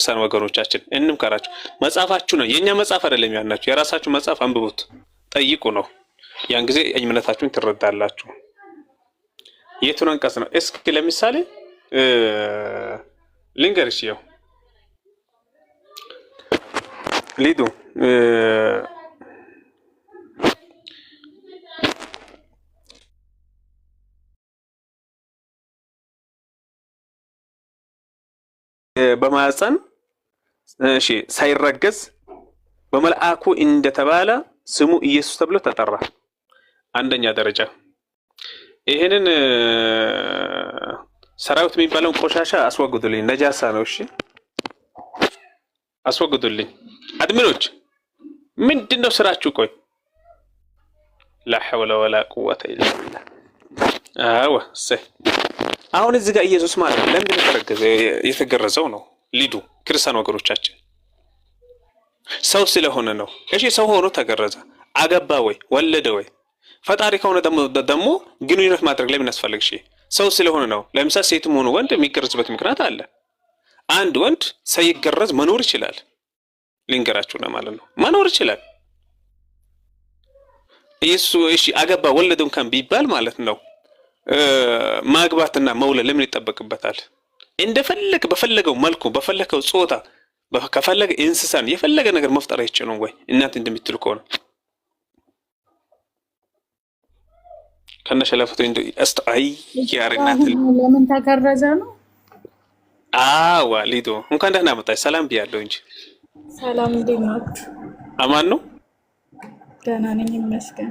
ሰን ወገኖቻችን እንምከራችሁ። መጽሐፋችሁ ነው የኛ መጽሐፍ አይደለም ያናችሁ የራሳችሁ መጽሐፍ አንብቡት ጠይቁ ነው ያን ጊዜ እምነታችሁን ትረዳላችሁ። የቱን አንቀጽ ነው እስኪ ለምሳሌ ልንገርሽ ያው ሊዱ በማህፀን እሺ ሳይረገዝ በመልአኩ እንደተባለ ስሙ ኢየሱስ ተብሎ ተጠራ። አንደኛ ደረጃ ይሄንን ሰራዊት የሚባለውን ቆሻሻ አስወግዱልኝ፣ ነጃሳ ነው። እሺ አስወግዱልኝ። አድሚኖች ምንድነው ስራችሁ? ቆይ ላ ሐውለ ወላ ቁወተ ኢላ ቢላህ። አዎ ሰይ አሁን እዚህ ጋር ኢየሱስ ማለት ለምንድን ነው የተገረዘው ነው? ሊዱ ክርስቲያን ወገኖቻችን ሰው ስለሆነ ነው። እሺ ሰው ሆኖ ተገረዘ፣ አገባ ወይ ወለደ ወይ? ፈጣሪ ከሆነ ደግሞ ግንኙነት ማድረግ ለምን ያስፈልግ? እሺ ሰው ስለሆነ ነው። ለምሳሌ ሴትም ሆነ ወንድ የሚገረዝበት ምክንያት አለ። አንድ ወንድ ሳይገረዝ መኖር ይችላል። ልንገራችሁ ነው ማለት ነው፣ መኖር ይችላል። ኢየሱስ እሺ አገባ ወለደ እንኳን ቢባል ማለት ነው ማግባትና መውለድ ለምን ይጠበቅበታል? እንደፈለገ በፈለገው መልኩ በፈለገው ጾታ ከፈለገ እንስሳን የፈለገ ነገር መፍጠር አይችልም ወይ? እናንተ እንደምትሉ ከሆነ ከነሸለፈቱ እንደ አስተአይ ያረግናት ለምን ተገረዘ ነው? አዋ ሊዶ እንኳን ደህና መጣሽ። ሰላም ብያለሁ እንጂ። ሰላም እንዴት ናችሁ? አማን ነው። ደህና ነኝ ይመስገን።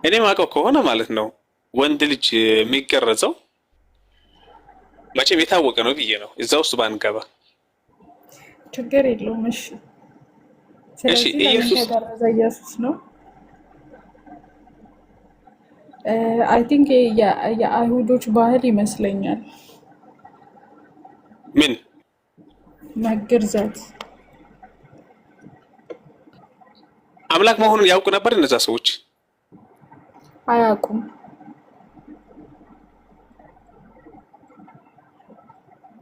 እኔ ማውቀው ከሆነ ማለት ነው ወንድ ልጅ የሚገረዘው መቼም የታወቀ ነው ብዬ ነው። እዛ ውስጥ ባንገባ ችግር የለውም። እሺ እሺ ኢየሱስ ነው። አይ ቲንክ የአይሁዶች ባህል ይመስለኛል። ምን መገርዛት አምላክ መሆኑን ያውቁ ነበር እነዛ ሰዎች? አያውቁም።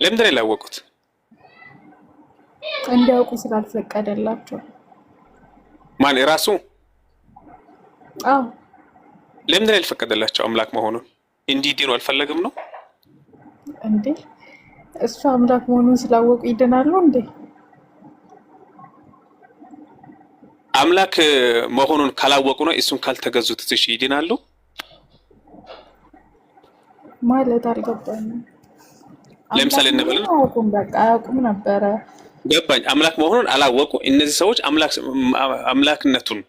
ለምንድን ነው ያላወቁት? እንዲያውቁ ስላልፈቀደላቸው። ማን ራሱ? አዎ ለምንድን ነው ያልፈቀደላቸው? አምላክ መሆኑን እንዲድኑ አልፈለግም ነው እንዴ? እሱ አምላክ መሆኑን ስላወቁ ይድናሉ እንዴ? አምላክ መሆኑን ካላወቁ ነው እሱን ካልተገዙት እሺ ይድናሉ ማለት አልገባኝም። ለምሳሌ እንበልና አያውቁም፣ በቃ አያውቁም ነበረ። ገባኝ። አምላክ መሆኑን አላወቁ። እነዚህ ሰዎች አምላክነቱን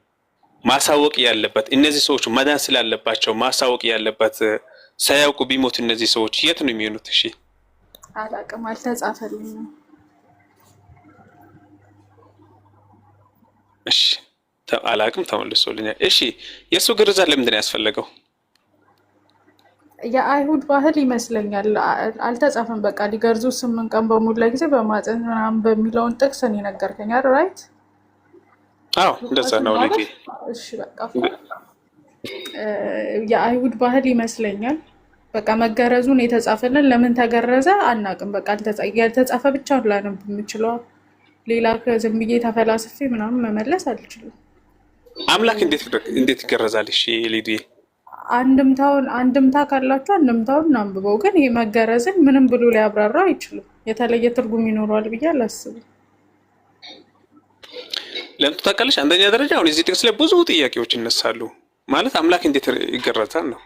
ማሳወቅ ያለበት እነዚህ ሰዎች መዳን ስላለባቸው ማሳወቅ ያለበት ሳያውቁ ቢሞት እነዚህ ሰዎች የት ነው የሚሆኑት? እሺ አላውቅም፣ አልተጻፈልኝም። እሺ አላውቅም፣ ተመልሶልኛል። እሺ የእሱ ግርዛት ለምንድን ነው ያስፈለገው? የአይሁድ ባህል ይመስለኛል። አልተጻፈም። በቃ ሊገርዙ 8 ቀን በሙላ ጊዜ በማፀን ምናምን በሚለውን ጥቅስ ነው የነገርከኝ አይደል? ራይት? አዎ እንደዛ ነው ልጅ። እሺ በቃ የአይሁድ ባህል ይመስለኛል። በቃ መገረዙን የተጻፈልን ለምን ተገረዘ አናውቅም። በቃ ያልተጻፈ ብቻ ላነብ የምችለው ሌላ ከዝም ብዬ ተፈላስፌ ምናምን መመለስ አልችልም። አምላክ እንዴት ይገረዛል? እሺ ሊዲ አንድምታ ካላችሁ አንድምታውን አንብበው። ግን ይሄ መገረዝን ምንም ብሎ ሊያብራራው አይችልም። የተለየ ትርጉም ይኖረዋል ብዬ አላስብም። ለምን ታውቃለሽ? አንደኛ ደረጃ አሁን እዚህ ጥቅስ ላይ ብዙ ጥያቄዎች ይነሳሉ። ማለት አምላክ እንዴት ይገረዛል ነው?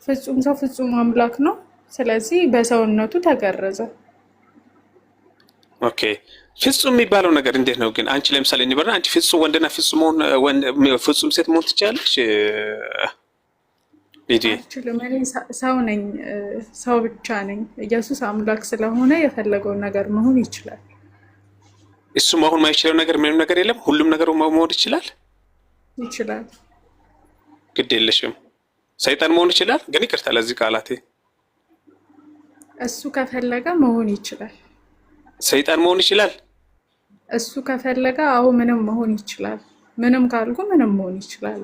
ፍጹም ሰው ፍጹም አምላክ ነው። ስለዚህ በሰውነቱ ተገረዘ። ኦኬ ፍጹም የሚባለው ነገር እንዴት ነው ግን? አንቺ ለምሳሌ እንበልና አንቺ ፍጹም ወንድና ፍጹም ሴት መሆን ትችላለሽ? ሰው ነኝ፣ ሰው ብቻ ነኝ። ኢየሱስ አምላክ ስለሆነ የፈለገውን ነገር መሆን ይችላል። እሱ መሆን ማይችለው ነገር ምንም ነገር የለም። ሁሉም ነገር መሆን ይችላል። ግድ የለሽም። ሰይጣን መሆን ይችላል። ግን ይቅርታ ለዚህ ቃላቴ እሱ ከፈለገ መሆን ይችላል። ሰይጣን መሆን ይችላል። እሱ ከፈለገ አዎ ምንም መሆን ይችላል። ምንም ካልኩ ምንም መሆን ይችላል።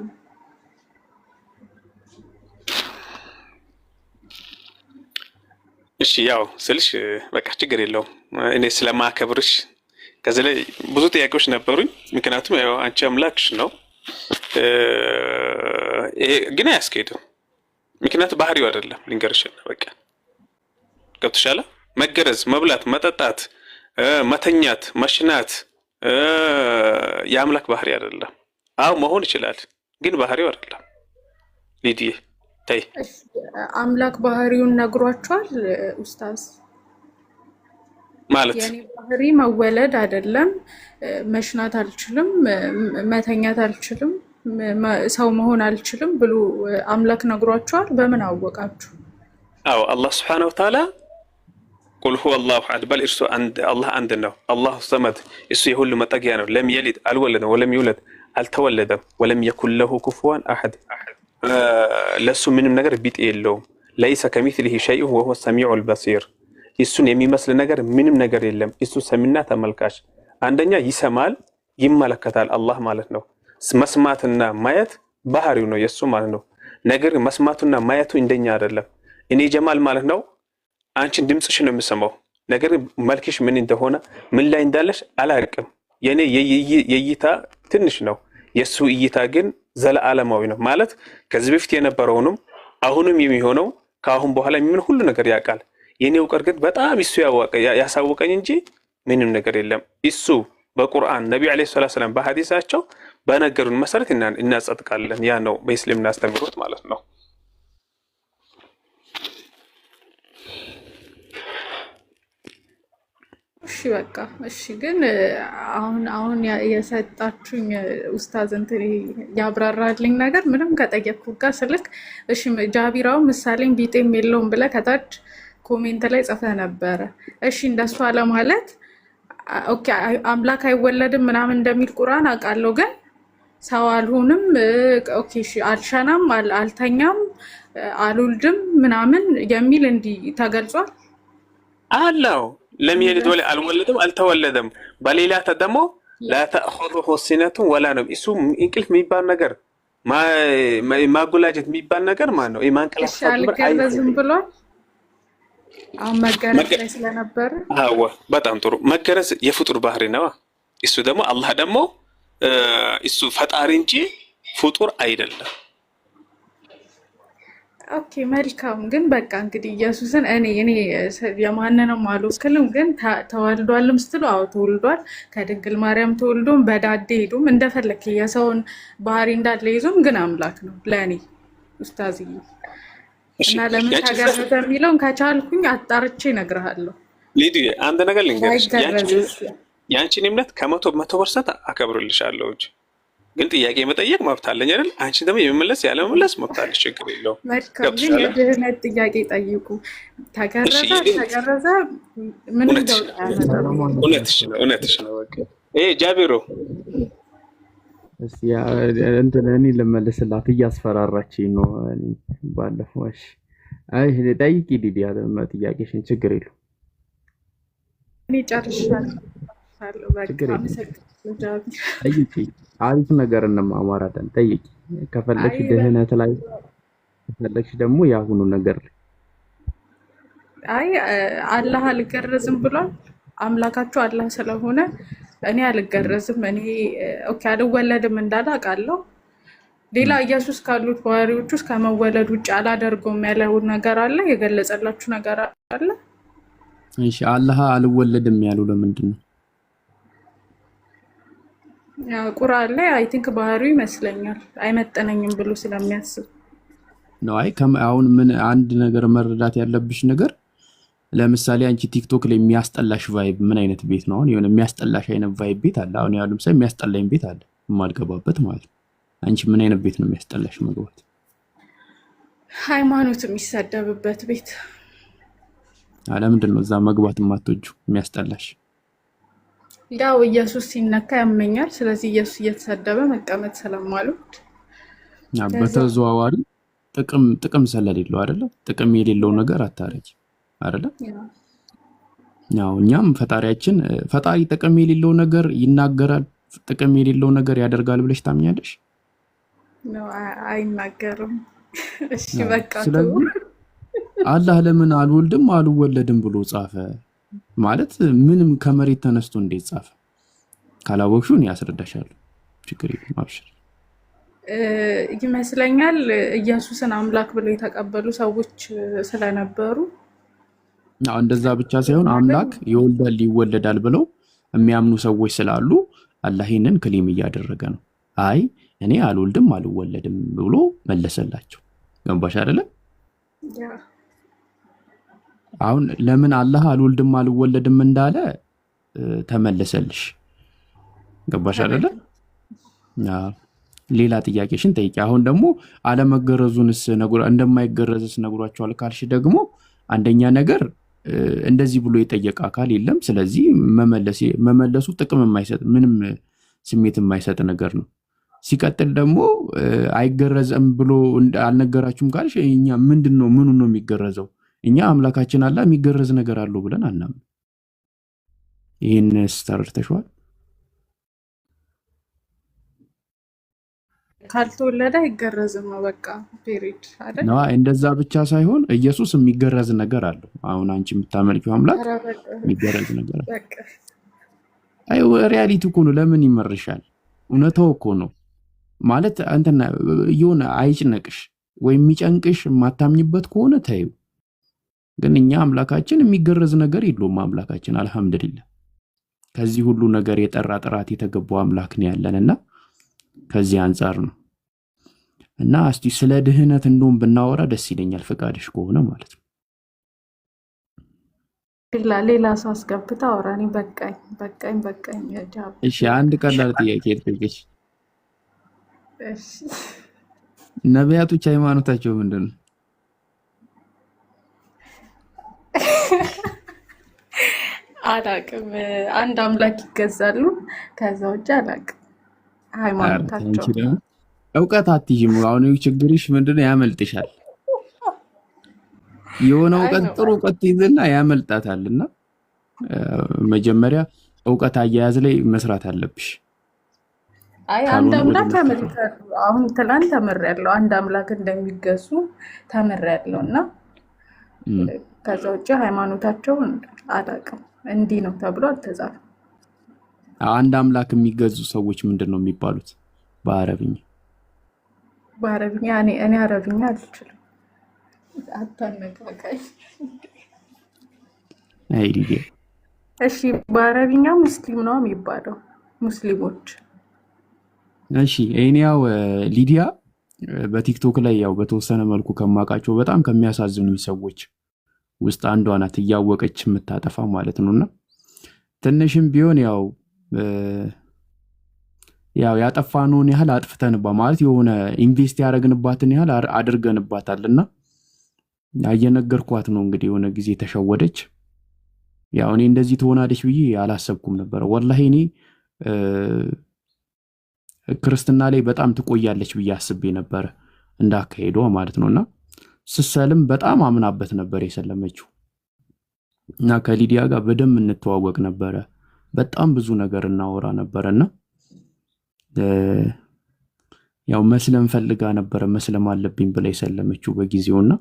እሺ ያው ስልሽ በቃ ችግር የለውም እኔ ስለማከብርሽ ከዚህ ላይ ብዙ ጥያቄዎች ነበሩኝ። ምክንያቱም ያው አንቺ አምላክሽ ነው ግን አያስኬድም። ምክንያቱም ባህሪው አይደለም ልንገርሽና በቃ ገብቶሻል። መገረዝ፣ መብላት፣ መጠጣት፣ መተኛት፣ መሽናት የአምላክ ባህሪ አይደለም። አዎ መሆን ይችላል ግን ባህሪው አይደለም። ሊዲዬ ተይ። አምላክ ባህሪውን ነግሯቸዋል ኡስታዝ? ማለት የኔ ባህሪ መወለድ አይደለም፣ መሽናት አልችልም፣ መተኛት አልችልም፣ ሰው መሆን አልችልም ብሎ አምላክ ነግሯቸዋል? በምን አወቃችሁ? አዎ አላህ Subhanahu Wa Ta'ala ቁል ሁወ አላሁ አሐድ በል እርሱ አላህ አንድ ነው። አላሁ ሰመድ እሱ የሁሉ መጠጊያ ነው። ለም የሊድ አልወለደም፣ ወለም ይውለድ አልተወለደም፣ ወለም የኩን ለሁ ኩፉዋን አሐድ ለሱ ምንም ነገር ቢጤ የለውም። ለይሰ ከሚስሊሂ ሸይኡን ወሁወ ሰሚዑል በሲር እሱን የሚመስል ነገር ምንም ነገር የለም። እሱ ሰሚና ተመልካች፣ አንደኛ ይሰማል ይመለከታል አላህ ማለት ነው። መስማትና ማየት ባህሪው ነው የሱ ማለት ነው። ነገር መስማቱና ማየቱ እንደኛ አይደለም። እኔ ጀማል ማለት ነው አንቺን ድምጽሽ ነው የምሰማው፣ ነገር መልክሽ ምን እንደሆነ ምን ላይ እንዳለሽ አላውቅም። የኔ የእይታ ትንሽ ነው፣ የሱ እይታ ግን ዘለዓለማዊ ነው ማለት ከዚህ በፊት የነበረውንም አሁንም የሚሆነው ከአሁን በኋላ የሚሆን ሁሉ ነገር ያውቃል። የኔ እውቀት ግን በጣም እሱ ያሳወቀኝ እንጂ ምንም ነገር የለም። እሱ በቁርአን ነብዩ አለይሂ ሰላም በሐዲሳቸው በነገሩን መሰረት እናጸድቃለን። ያ ነው በእስልምና አስተምሮት ማለት ነው። እሺ በቃ እሺ። ግን አሁን የሰጣችሁኝ ኡስታዝ እንትን ያብራራልኝ ነገር ምንም ከጠየቅኩ ጋር ስልክ እሺ ጃቢራው ምሳሌም ቢጤም የለውም ብለህ ከታች ኮሜንት ላይ ጽፈ ነበረ። እሺ እንደሱ አለ ማለት ኦኬ አምላክ አይወለድም ምናምን እንደሚል ቁርአን አውቃለሁ፣ ግን ሰው አልሆንም ኦኬ እሺ አልሸናም አልተኛም አልወልድም ምናምን የሚል እንዲህ ተገልጿል አላው ለም የሊድ ወላ አልወለደም አልተወለደም። በሌላ ተደሞ لا تأخذه سنة ولا نوم እሱ እንቅልፍ የሚባል ነገር ማጉላጀት የሚባል ነገር ማለት ነው። ኢማንቀላፍ አይደለም ብሏል። አሁን መገረዝ ላይ ስለነበረ አዎ በጣም ጥሩ። መገረዝ የፍጡር ባህሪ ነው። እሱ ደግሞ አላህ ደግሞ እሱ ፈጣሪ እንጂ ፍጡር አይደለም። ኦኬ መልካም። ግን በቃ እንግዲህ ኢየሱስን እኔ የማንንም አልወክልም፣ ግን ተወልዷልም ስትሉ አዎ ተወልዷል። ከድንግል ማርያም ተወልዶም በዳዴ ሄዱም እንደፈለክ የሰውን ባህሪ እንዳለ ይዞም ግን አምላክ ነው ለእኔ ኡስታዝዬ። እና ለምን ተገረዘ የሚለውን ከቻልኩኝ አጣርቼ እነግርሃለሁ። ሊዲ አንድ ነገር ልንገርሽ፣ ያንቺን እምነት ከ100% አከብርልሻለሁ እንጂ ግን ጥያቄ መጠየቅ መብት አለኝ አይደል? አንቺ ደግሞ የመመለስ ያለ መመለስ መብት አለሽ፣ ችግር የለውም። ግን የድህነት ጥያቄ ጠይቁ። ተገረዘ ምን እንደው እውነትሽ ነው። በቃ ጃቢሮ እስቲ እንትን እኔ ልመልስላት እያስፈራራችኝ ነው። እኔ ባለፈው እሺ አይ ጠይቂ ዲዲ ያለ ጥያቄሽን ችግር የለውም። እኔ ጨርሻለሁ። ጠይቂ አሪፍ ነገር እንማማራለን። ጠይቂ ከፈለግሽ ድህነት ላይ ከፈለግሽ ደግሞ ያሁኑ ነገር ላይ አይ አላህ አልገረዝም ብሏል። አምላካችሁ አላህ ስለሆነ እኔ አልገረዝም እኔ ኦኬ አልወለድም እንዳለ አውቃለሁ። ሌላ ኢየሱስ ካሉት ባህሪዎች ውስጥ ከመወለድ ውጭ አላደርገውም ያለው ነገር አለ? የገለጸላችሁ ነገር አለ? እሺ አላህ አልወለድም ያለው ለምንድን ነው? ቁርአን ላይ አይ ቲንክ ባህሪው ይመስለኛል አይመጠነኝም ብሎ ስለሚያስብ ነው። አይ አሁን ምን አንድ ነገር መረዳት ያለብሽ ነገር ለምሳሌ አንቺ ቲክቶክ ላይ የሚያስጠላሽ ቫይብ ምን አይነት ቤት ነው? አሁን የሆነ የሚያስጠላሽ አይነት ቫይብ ቤት አለ። አሁን ያሉም ሰው የሚያስጠላኝ ቤት አለ የማልገባበት ማለት ነው። አንቺ ምን አይነት ቤት ነው የሚያስጠላሽ መግባት? ሃይማኖት የሚሰደብበት ቤት። ለምንድን ነው እዛ መግባት የማትወጂው የሚያስጠላሽ? ያው ኢየሱስ ሲነካ ያመኛል። ስለዚህ ኢየሱስ እየተሰደበ መቀመጥ ስለማልወድ በተዘዋዋሪ ጥቅም ስለሌለው አይደለ? ጥቅም የሌለው ነገር አታረጂ አይደለ? ያው እኛም ፈጣሪያችን ፈጣሪ ጥቅም የሌለው ነገር ይናገራል፣ ጥቅም የሌለው ነገር ያደርጋል ብለሽ ታምኛለሽ? ነው አይናገርም። እሺ በቃ ስለዚህ አላህ ለምን አልወልድም አልወለድም ብሎ ጻፈ ማለት ምንም ከመሬት ተነስቶ እንዴት ጻፈ? ካላወቅሽው ያስረዳሻለሁ። ችግር የለም አብሽር። ይመስለኛል ኢየሱስን አምላክ ብለው የተቀበሉ ሰዎች ስለነበሩ እንደዛ ብቻ ሳይሆን አምላክ ይወልዳል ይወለዳል ብለው የሚያምኑ ሰዎች ስላሉ አላህ ይህንን ክሌም እያደረገ ነው። አይ እኔ አልወልድም አልወለድም ብሎ መለሰላቸው። ገባሽ አይደለም? አሁን ለምን አላህ አልወልድም አልወለድም እንዳለ ተመለሰልሽ። ገባሽ አይደለም? ሌላ ጥያቄሽን ጠይቂ። አሁን ደግሞ አለመገረዙንስ እንደማይገረዝስ ነግሯቸዋል ካልሽ ደግሞ አንደኛ ነገር እንደዚህ ብሎ የጠየቀ አካል የለም። ስለዚህ መመለሱ ጥቅም የማይሰጥ ምንም ስሜት የማይሰጥ ነገር ነው። ሲቀጥል ደግሞ አይገረዝም ብሎ አልነገራችሁም ካልሽ እኛ ምንድነው ምኑ ነው የሚገረዘው? እኛ አምላካችን አላህ የሚገረዝ ነገር አለው ብለን አናምን። ይህን ተረድተሽዋል? ካልተወለደ አይገረዝም ነው በቃ ፔሪድ አይደል? ነው። እንደዛ ብቻ ሳይሆን ኢየሱስ የሚገረዝ ነገር አለው። አሁን አንቺ የምታመልኪው አምላክ የሚገረዝ ነገር አለው። አይ ሪያሊቲ እኮ ነው። ለምን ይመርሻል? እውነታው እኮ ነው ማለት አንተና የሆነ አይጭነቅሽ ወይ የሚጨንቅሽ የማታምኝበት ከሆነ ተይው። ግን እኛ አምላካችን የሚገረዝ ነገር የለውም። አምላካችን አልሐምዱሊላህ ከዚህ ሁሉ ነገር የጠራ ጥራት የተገባው አምላክ ነው ያለንና ከዚህ አንፃር ነው። እና እስቲ ስለ ድህነት እንደውም ብናወራ ደስ ይለኛል ፈቃድሽ ከሆነ ማለት ነው። ሌላ ሰው አስገብታ አውራኒ በቃኝ ያጃብ። እሺ አንድ ቀላል ጥያቄ ልጠይቅሽ። እሺ ነቢያቶች ሃይማኖታቸው ምንድነው? አላቅም። አንድ አምላክ ይገዛሉ። ከዛ ውጭ አላቅም ሃይማኖታቸው። እውቀት አትይዥም። አሁን ችግርሽ ምንድነው? ያመልጥሻል። የሆነ እውቀት ጥሩ እውቀት ይዘና ያመልጣታልና መጀመሪያ እውቀት አያያዝ ላይ መስራት አለብሽ። አይ አንድ አምላክ ተመልካለሁ። አሁን ትላንት ተመረያለሁ አንድ አምላክ እንደሚገዙ ተመረያለሁና ከዛ ውጭ ሃይማኖታቸውን አላቅም። እንዲህ ነው ተብሎ አልተጻፈም። አንድ አምላክ የሚገዙ ሰዎች ምንድነው የሚባሉት በአረብኛ? እኔ አረብኛ አልችልም። አታነቃቃኝ። እሺ በአረብኛ ሙስሊም ነው የሚባለው፣ ሙስሊሞች። እሺ እኔው ሊዲያ በቲክቶክ ላይ ያው በተወሰነ መልኩ ከማውቃቸው በጣም ከሚያሳዝኑ ሰዎች ውስጥ አንዷ ናት፣ እያወቀች የምታጠፋ ማለት ነውና ትንሽም ቢሆን ያው ያጠፋነውን ያህል አጥፍተንባ ማለት የሆነ ኢንቨስት ያደረግንባትን ያህል አድርገንባታልና ያየነገርኳት ነው እንግዲህ የሆነ ጊዜ ተሸወደች። ያው እኔ እንደዚህ ትሆናለች ብዬ አላሰብኩም ነበር ወላሂ። እኔ ክርስትና ላይ በጣም ትቆያለች ብዬ አስቤ ነበር እንዳካሄዷ ማለት ነውና ስሰልም በጣም አምናበት ነበር የሰለመችው። እና ከሊዲያ ጋር በደንብ እንተዋወቅ ነበረ፣ በጣም ብዙ ነገር እናወራ ነበርና ያው መስለም ፈልጋ ነበር፣ መስለም አለብኝ ብላ የሰለመችው በጊዜውና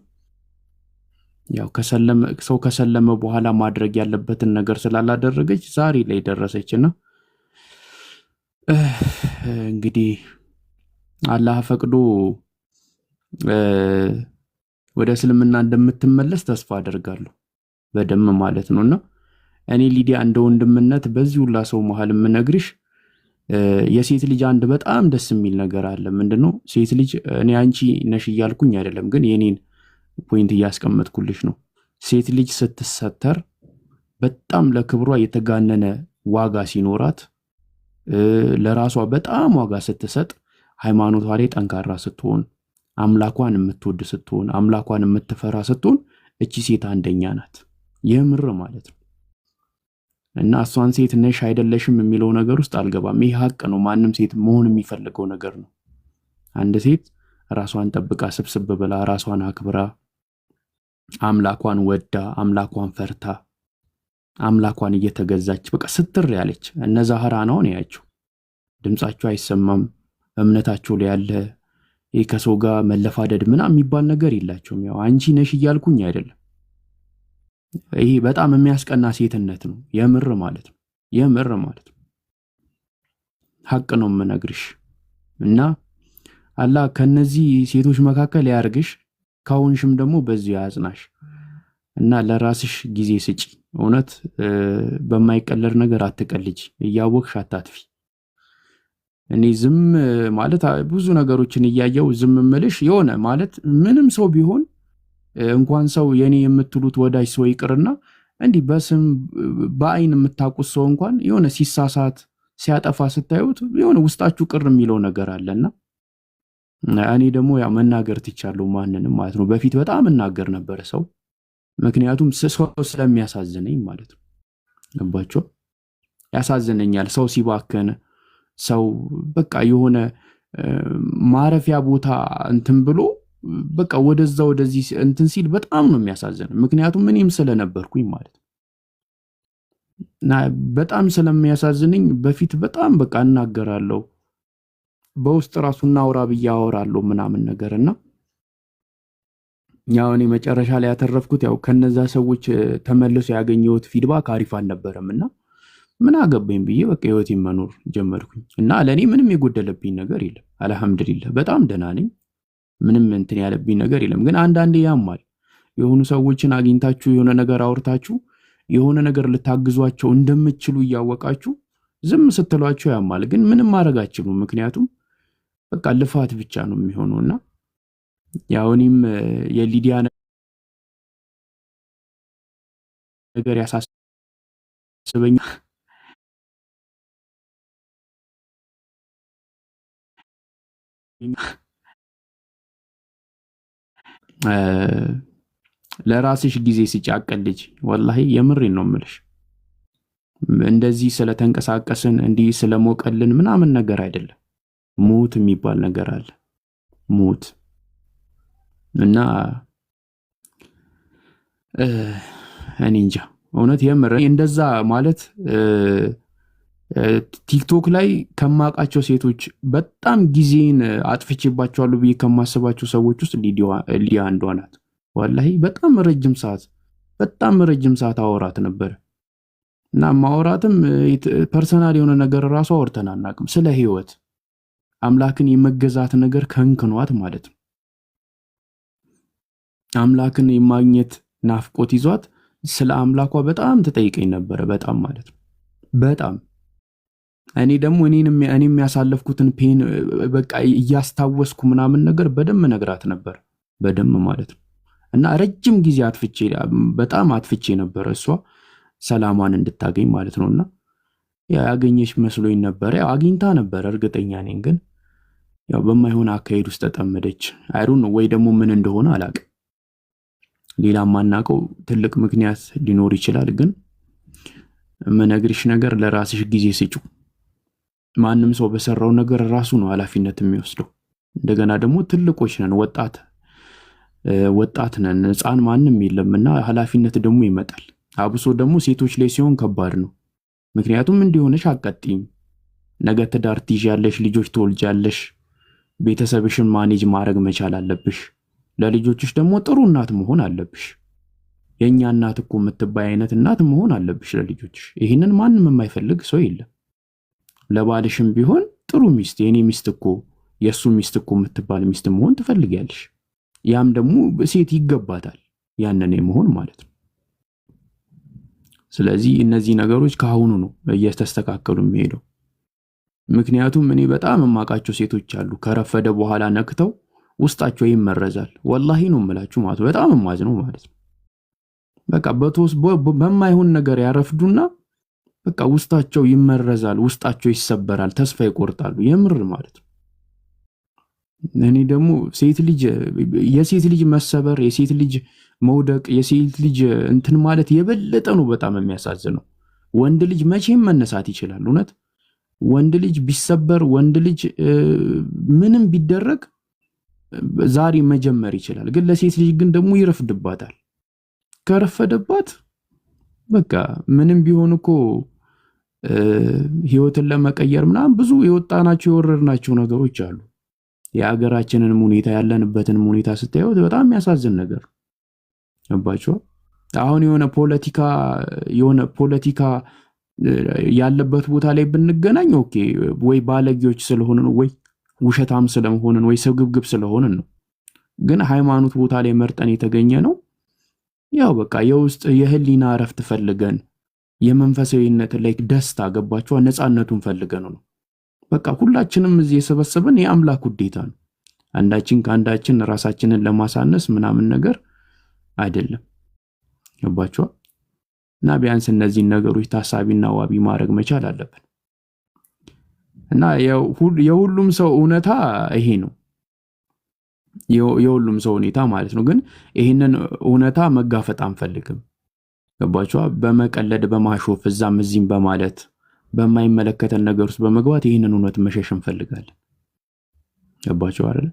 ያው ሰው ከሰለመ በኋላ ማድረግ ያለበትን ነገር ስላላደረገች ዛሬ ላይ ደረሰችና እንግዲህ አላህ ፈቅዶ ወደ እስልምና እንደምትመለስ ተስፋ አደርጋለሁ በደም ማለት ነውና እኔ ሊዲያ እንደ ወንድምነት በዚህ ሁላ ሰው መሃል የምነግርሽ የሴት ልጅ አንድ በጣም ደስ የሚል ነገር አለ። ምንድነው? ሴት ልጅ እኔ አንቺ ነሽ እያልኩኝ አይደለም፣ ግን የኔን ፖይንት እያስቀመጥኩልሽ ነው። ሴት ልጅ ስትሰተር በጣም ለክብሯ የተጋነነ ዋጋ ሲኖራት፣ ለራሷ በጣም ዋጋ ስትሰጥ፣ ሃይማኖቷ ላይ ጠንካራ ስትሆን፣ አምላኳን የምትወድ ስትሆን፣ አምላኳን የምትፈራ ስትሆን እቺ ሴት አንደኛ ናት። የምር ማለት ነው። እና እሷን ሴት ነሽ አይደለሽም የሚለው ነገር ውስጥ አልገባም። ይሄ ሀቅ ነው። ማንም ሴት መሆን የሚፈልገው ነገር ነው። አንድ ሴት ራሷን ጠብቃ ስብስብ ብላ ራሷን አክብራ አምላኳን ወዳ አምላኳን ፈርታ አምላኳን እየተገዛች በቃ ስትር ያለች እነዛ ዛህራ ነው ያያችሁ። ድምጻቸው አይሰማም፣ እምነታቸው ላይ ያለ ከሰው ጋር መለፋደድ ምናምን የሚባል ነገር የላቸውም። ያው አንቺ ነሽ እያልኩኝ አይደለም። ይሄ በጣም የሚያስቀና ሴትነት ነው። የምር ማለት ነው። የምር ማለት ነው። ሐቅ ነው የምነግርሽ። እና አላህ ከነዚህ ሴቶች መካከል ያርግሽ፣ ካሁንሽም ደግሞ በዚህ ያጽናሽ እና ለራስሽ ጊዜ ስጪ። እውነት በማይቀለር ነገር አትቀልጂ፣ እያወቅሽ አታጥፊ። እኔ ዝም ማለት ብዙ ነገሮችን እያየው ዝም ምልሽ የሆነ ማለት ምንም ሰው ቢሆን እንኳን ሰው የኔ የምትሉት ወዳጅ ሰው ይቅርና እንዲህ በስም በአይን የምታውቁት ሰው እንኳን የሆነ ሲሳሳት ሲያጠፋ ስታዩት የሆነ ውስጣችሁ ቅር የሚለው ነገር አለና እኔ ደግሞ ያው መናገር ትቻለሁ ማንንም ማለት ነው። በፊት በጣም እናገር ነበር ሰው፣ ምክንያቱም ሰው ስለሚያሳዝነኝ ማለት ነው። ገባችሁ? ያሳዝነኛል ሰው ሲባከን፣ ሰው በቃ የሆነ ማረፊያ ቦታ እንትን ብሎ በቃ ወደዛ ወደዚህ እንትን ሲል በጣም ነው የሚያሳዝነው። ምክንያቱም እኔም ስለነበርኩኝ ማለት ነው። እና በጣም ስለሚያሳዝነኝ በፊት በጣም በቃ እናገራለሁ፣ በውስጥ ራሱ እናውራ ብዬ አወራለሁ ምናምን ነገርና ያው እኔ መጨረሻ ላይ ያተረፍኩት ያው ከነዛ ሰዎች ተመልሶ ያገኘሁት ፊድባክ አሪፍ አልነበረምና ምን አገባኝ ብዬ በቃ ህይወቴን መኖር ጀመርኩኝ። እና ለኔ ምንም የጎደለብኝ ነገር የለም፣ አልሐምዱሊላህ በጣም ደህና ነኝ። ምንም እንትን ያለብኝ ነገር የለም። ግን አንዳንዴ ያማል። የሆኑ ሰዎችን አግኝታችሁ የሆነ ነገር አውርታችሁ የሆነ ነገር ልታግዟቸው እንደምትችሉ እያወቃችሁ ዝም ስትሏቸው ያማል። ግን ምንም ማድረግ አትችሉም፣ ምክንያቱም በቃ ልፋት ብቻ ነው የሚሆነውና ያው እኔም የሊዲያ ነገር ያሳስበኝ ለራስሽ ጊዜ ስጪ፣ አቀልጂ። ወላሂ የምሬን ነው የምልሽ። እንደዚህ ስለተንቀሳቀስን እንዲህ ስለሞቀልን ምናምን ነገር አይደለም። ሞት የሚባል ነገር አለ። ሞት እና እኔ እንጃ እውነት የምር እንደዛ ማለት ቲክቶክ ላይ ከማውቃቸው ሴቶች በጣም ጊዜን አጥፍቼባቸዋለሁ ብዬ ከማስባቸው ሰዎች ውስጥ ሊያ አንዷ ናት። ወላሂ በጣም ረጅም ሰዓት አወራት ነበር እና ማወራትም ፐርሰናል የሆነ ነገር ራሱ አወርተን አናውቅም። ስለ ህይወት አምላክን የመገዛት ነገር ከንክኗት ማለት ነው። አምላክን የማግኘት ናፍቆት ይዟት ስለ አምላኳ በጣም ትጠይቀኝ ነበረ። በጣም ማለት ነው በጣም እኔ ደግሞ እኔም የሚያሳለፍኩትን ፔን በቃ እያስታወስኩ ምናምን ነገር በደም ነግራት ነበር። በደም ማለት ነው። እና ረጅም ጊዜ በጣም አጥፍቼ ነበር እሷ ሰላማን እንድታገኝ ማለት ነውና ያገኘሽ መስሎኝ ነበር። ያው አግኝታ ነበር እርግጠኛ ነኝ። ግን ያው በማይሆን አካሄድ ውስጥ ተጠመደች። አይሩን ወይ ደግሞ ምን እንደሆነ አላውቅም። ሌላ ማናውቀው ትልቅ ምክንያት ሊኖር ይችላል። ግን መነግርሽ ነገር ለራስሽ ጊዜ ስጩ። ማንም ሰው በሰራው ነገር ራሱ ነው ኃላፊነት የሚወስደው። እንደገና ደግሞ ትልቆች ነን፣ ወጣት ነን፣ ህፃን ማንም የለምና ኃላፊነት ደግሞ ይመጣል። አብሶ ደግሞ ሴቶች ላይ ሲሆን ከባድ ነው። ምክንያቱም እንዲሆነሽ አቀጥይም ነገ ትዳር ትይዣለሽ፣ ልጆች ትወልጃለሽ፣ ቤተሰብሽን ማኔጅ ማድረግ መቻል አለብሽ። ለልጆችሽ ደግሞ ጥሩ እናት መሆን አለብሽ። የኛ እናት እኮ የምትባይ አይነት እናት መሆን አለብሽ ለልጆችሽ። ይህንን ማንም የማይፈልግ ሰው የለም። ለባልሽም ቢሆን ጥሩ ሚስት፣ የኔ ሚስት እኮ የሱ ሚስት እኮ የምትባል ሚስት መሆን ትፈልጊያለሽ። ያም ደግሞ ሴት ይገባታል ያንን መሆን ማለት ነው። ስለዚህ እነዚህ ነገሮች ከአሁኑ ነው እየተስተካከሉ የሚሄደው። ምክንያቱም እኔ በጣም የማውቃቸው ሴቶች አሉ ከረፈደ በኋላ ነክተው ውስጣቸው ይመረዛል። ወላሂ ነው የምላችሁ ማለት በጣም የማዝነው ማለት ነው። በቃ በማይሆን ነገር ያረፍዱና በቃ ውስጣቸው ይመረዛል፣ ውስጣቸው ይሰበራል፣ ተስፋ ይቆርጣሉ። የምር ማለት ነው። እኔ ደግሞ የሴት ልጅ መሰበር፣ የሴት ልጅ መውደቅ፣ የሴት ልጅ እንትን ማለት የበለጠ ነው በጣም የሚያሳዝነው። ወንድ ልጅ መቼም መነሳት ይችላል። እውነት ወንድ ልጅ ቢሰበር፣ ወንድ ልጅ ምንም ቢደረግ ዛሬ መጀመር ይችላል። ግን ለሴት ልጅ ግን ደግሞ ይረፍድባታል። ከረፈደባት በቃ ምንም ቢሆን እኮ ህይወትን ለመቀየር ምናምን ብዙ የወጣናቸው የወረድናቸው ነገሮች አሉ። የሀገራችንንም ሁኔታ ያለንበትን ሁኔታ ስታዩት በጣም የሚያሳዝን ነገር ገባችሁ? አሁን የሆነ ፖለቲካ ያለበት ቦታ ላይ ብንገናኝ ኦኬ፣ ወይ ባለጌዎች ስለሆንን ወይ ውሸታም ስለሆንን ወይ ስግብግብ ስለሆንን ነው። ግን ሃይማኖት ቦታ ላይ መርጠን የተገኘ ነው ያው በቃ የውስጥ የህሊና እረፍት ፈልገን የመንፈሳዊነት ላይ ደስታ ገባችሁ? ነፃነቱን ፈልገን ነው። በቃ ሁላችንም እዚህ የሰበሰበን የአምላክ ውዴታ ነው። አንዳችን ከአንዳችን ራሳችንን ለማሳነስ ምናምን ነገር አይደለም ገባችሁ? እና ቢያንስ እነዚህን ነገሮች ታሳቢና ዋቢ ማድረግ መቻል አለብን። እና የሁሉም ሰው እውነታ ይሄ ነው፣ የሁሉም ሰው ሁኔታ ማለት ነው። ግን ይሄንን እውነታ መጋፈጥ አንፈልግም ገባችሁ? በመቀለድ በማሾፍ እዛም እዚህም በማለት በማይመለከተን ነገር ውስጥ በመግባት ይሄንን እውነት መሸሽ እንፈልጋለን። ገባችሁ አይደል?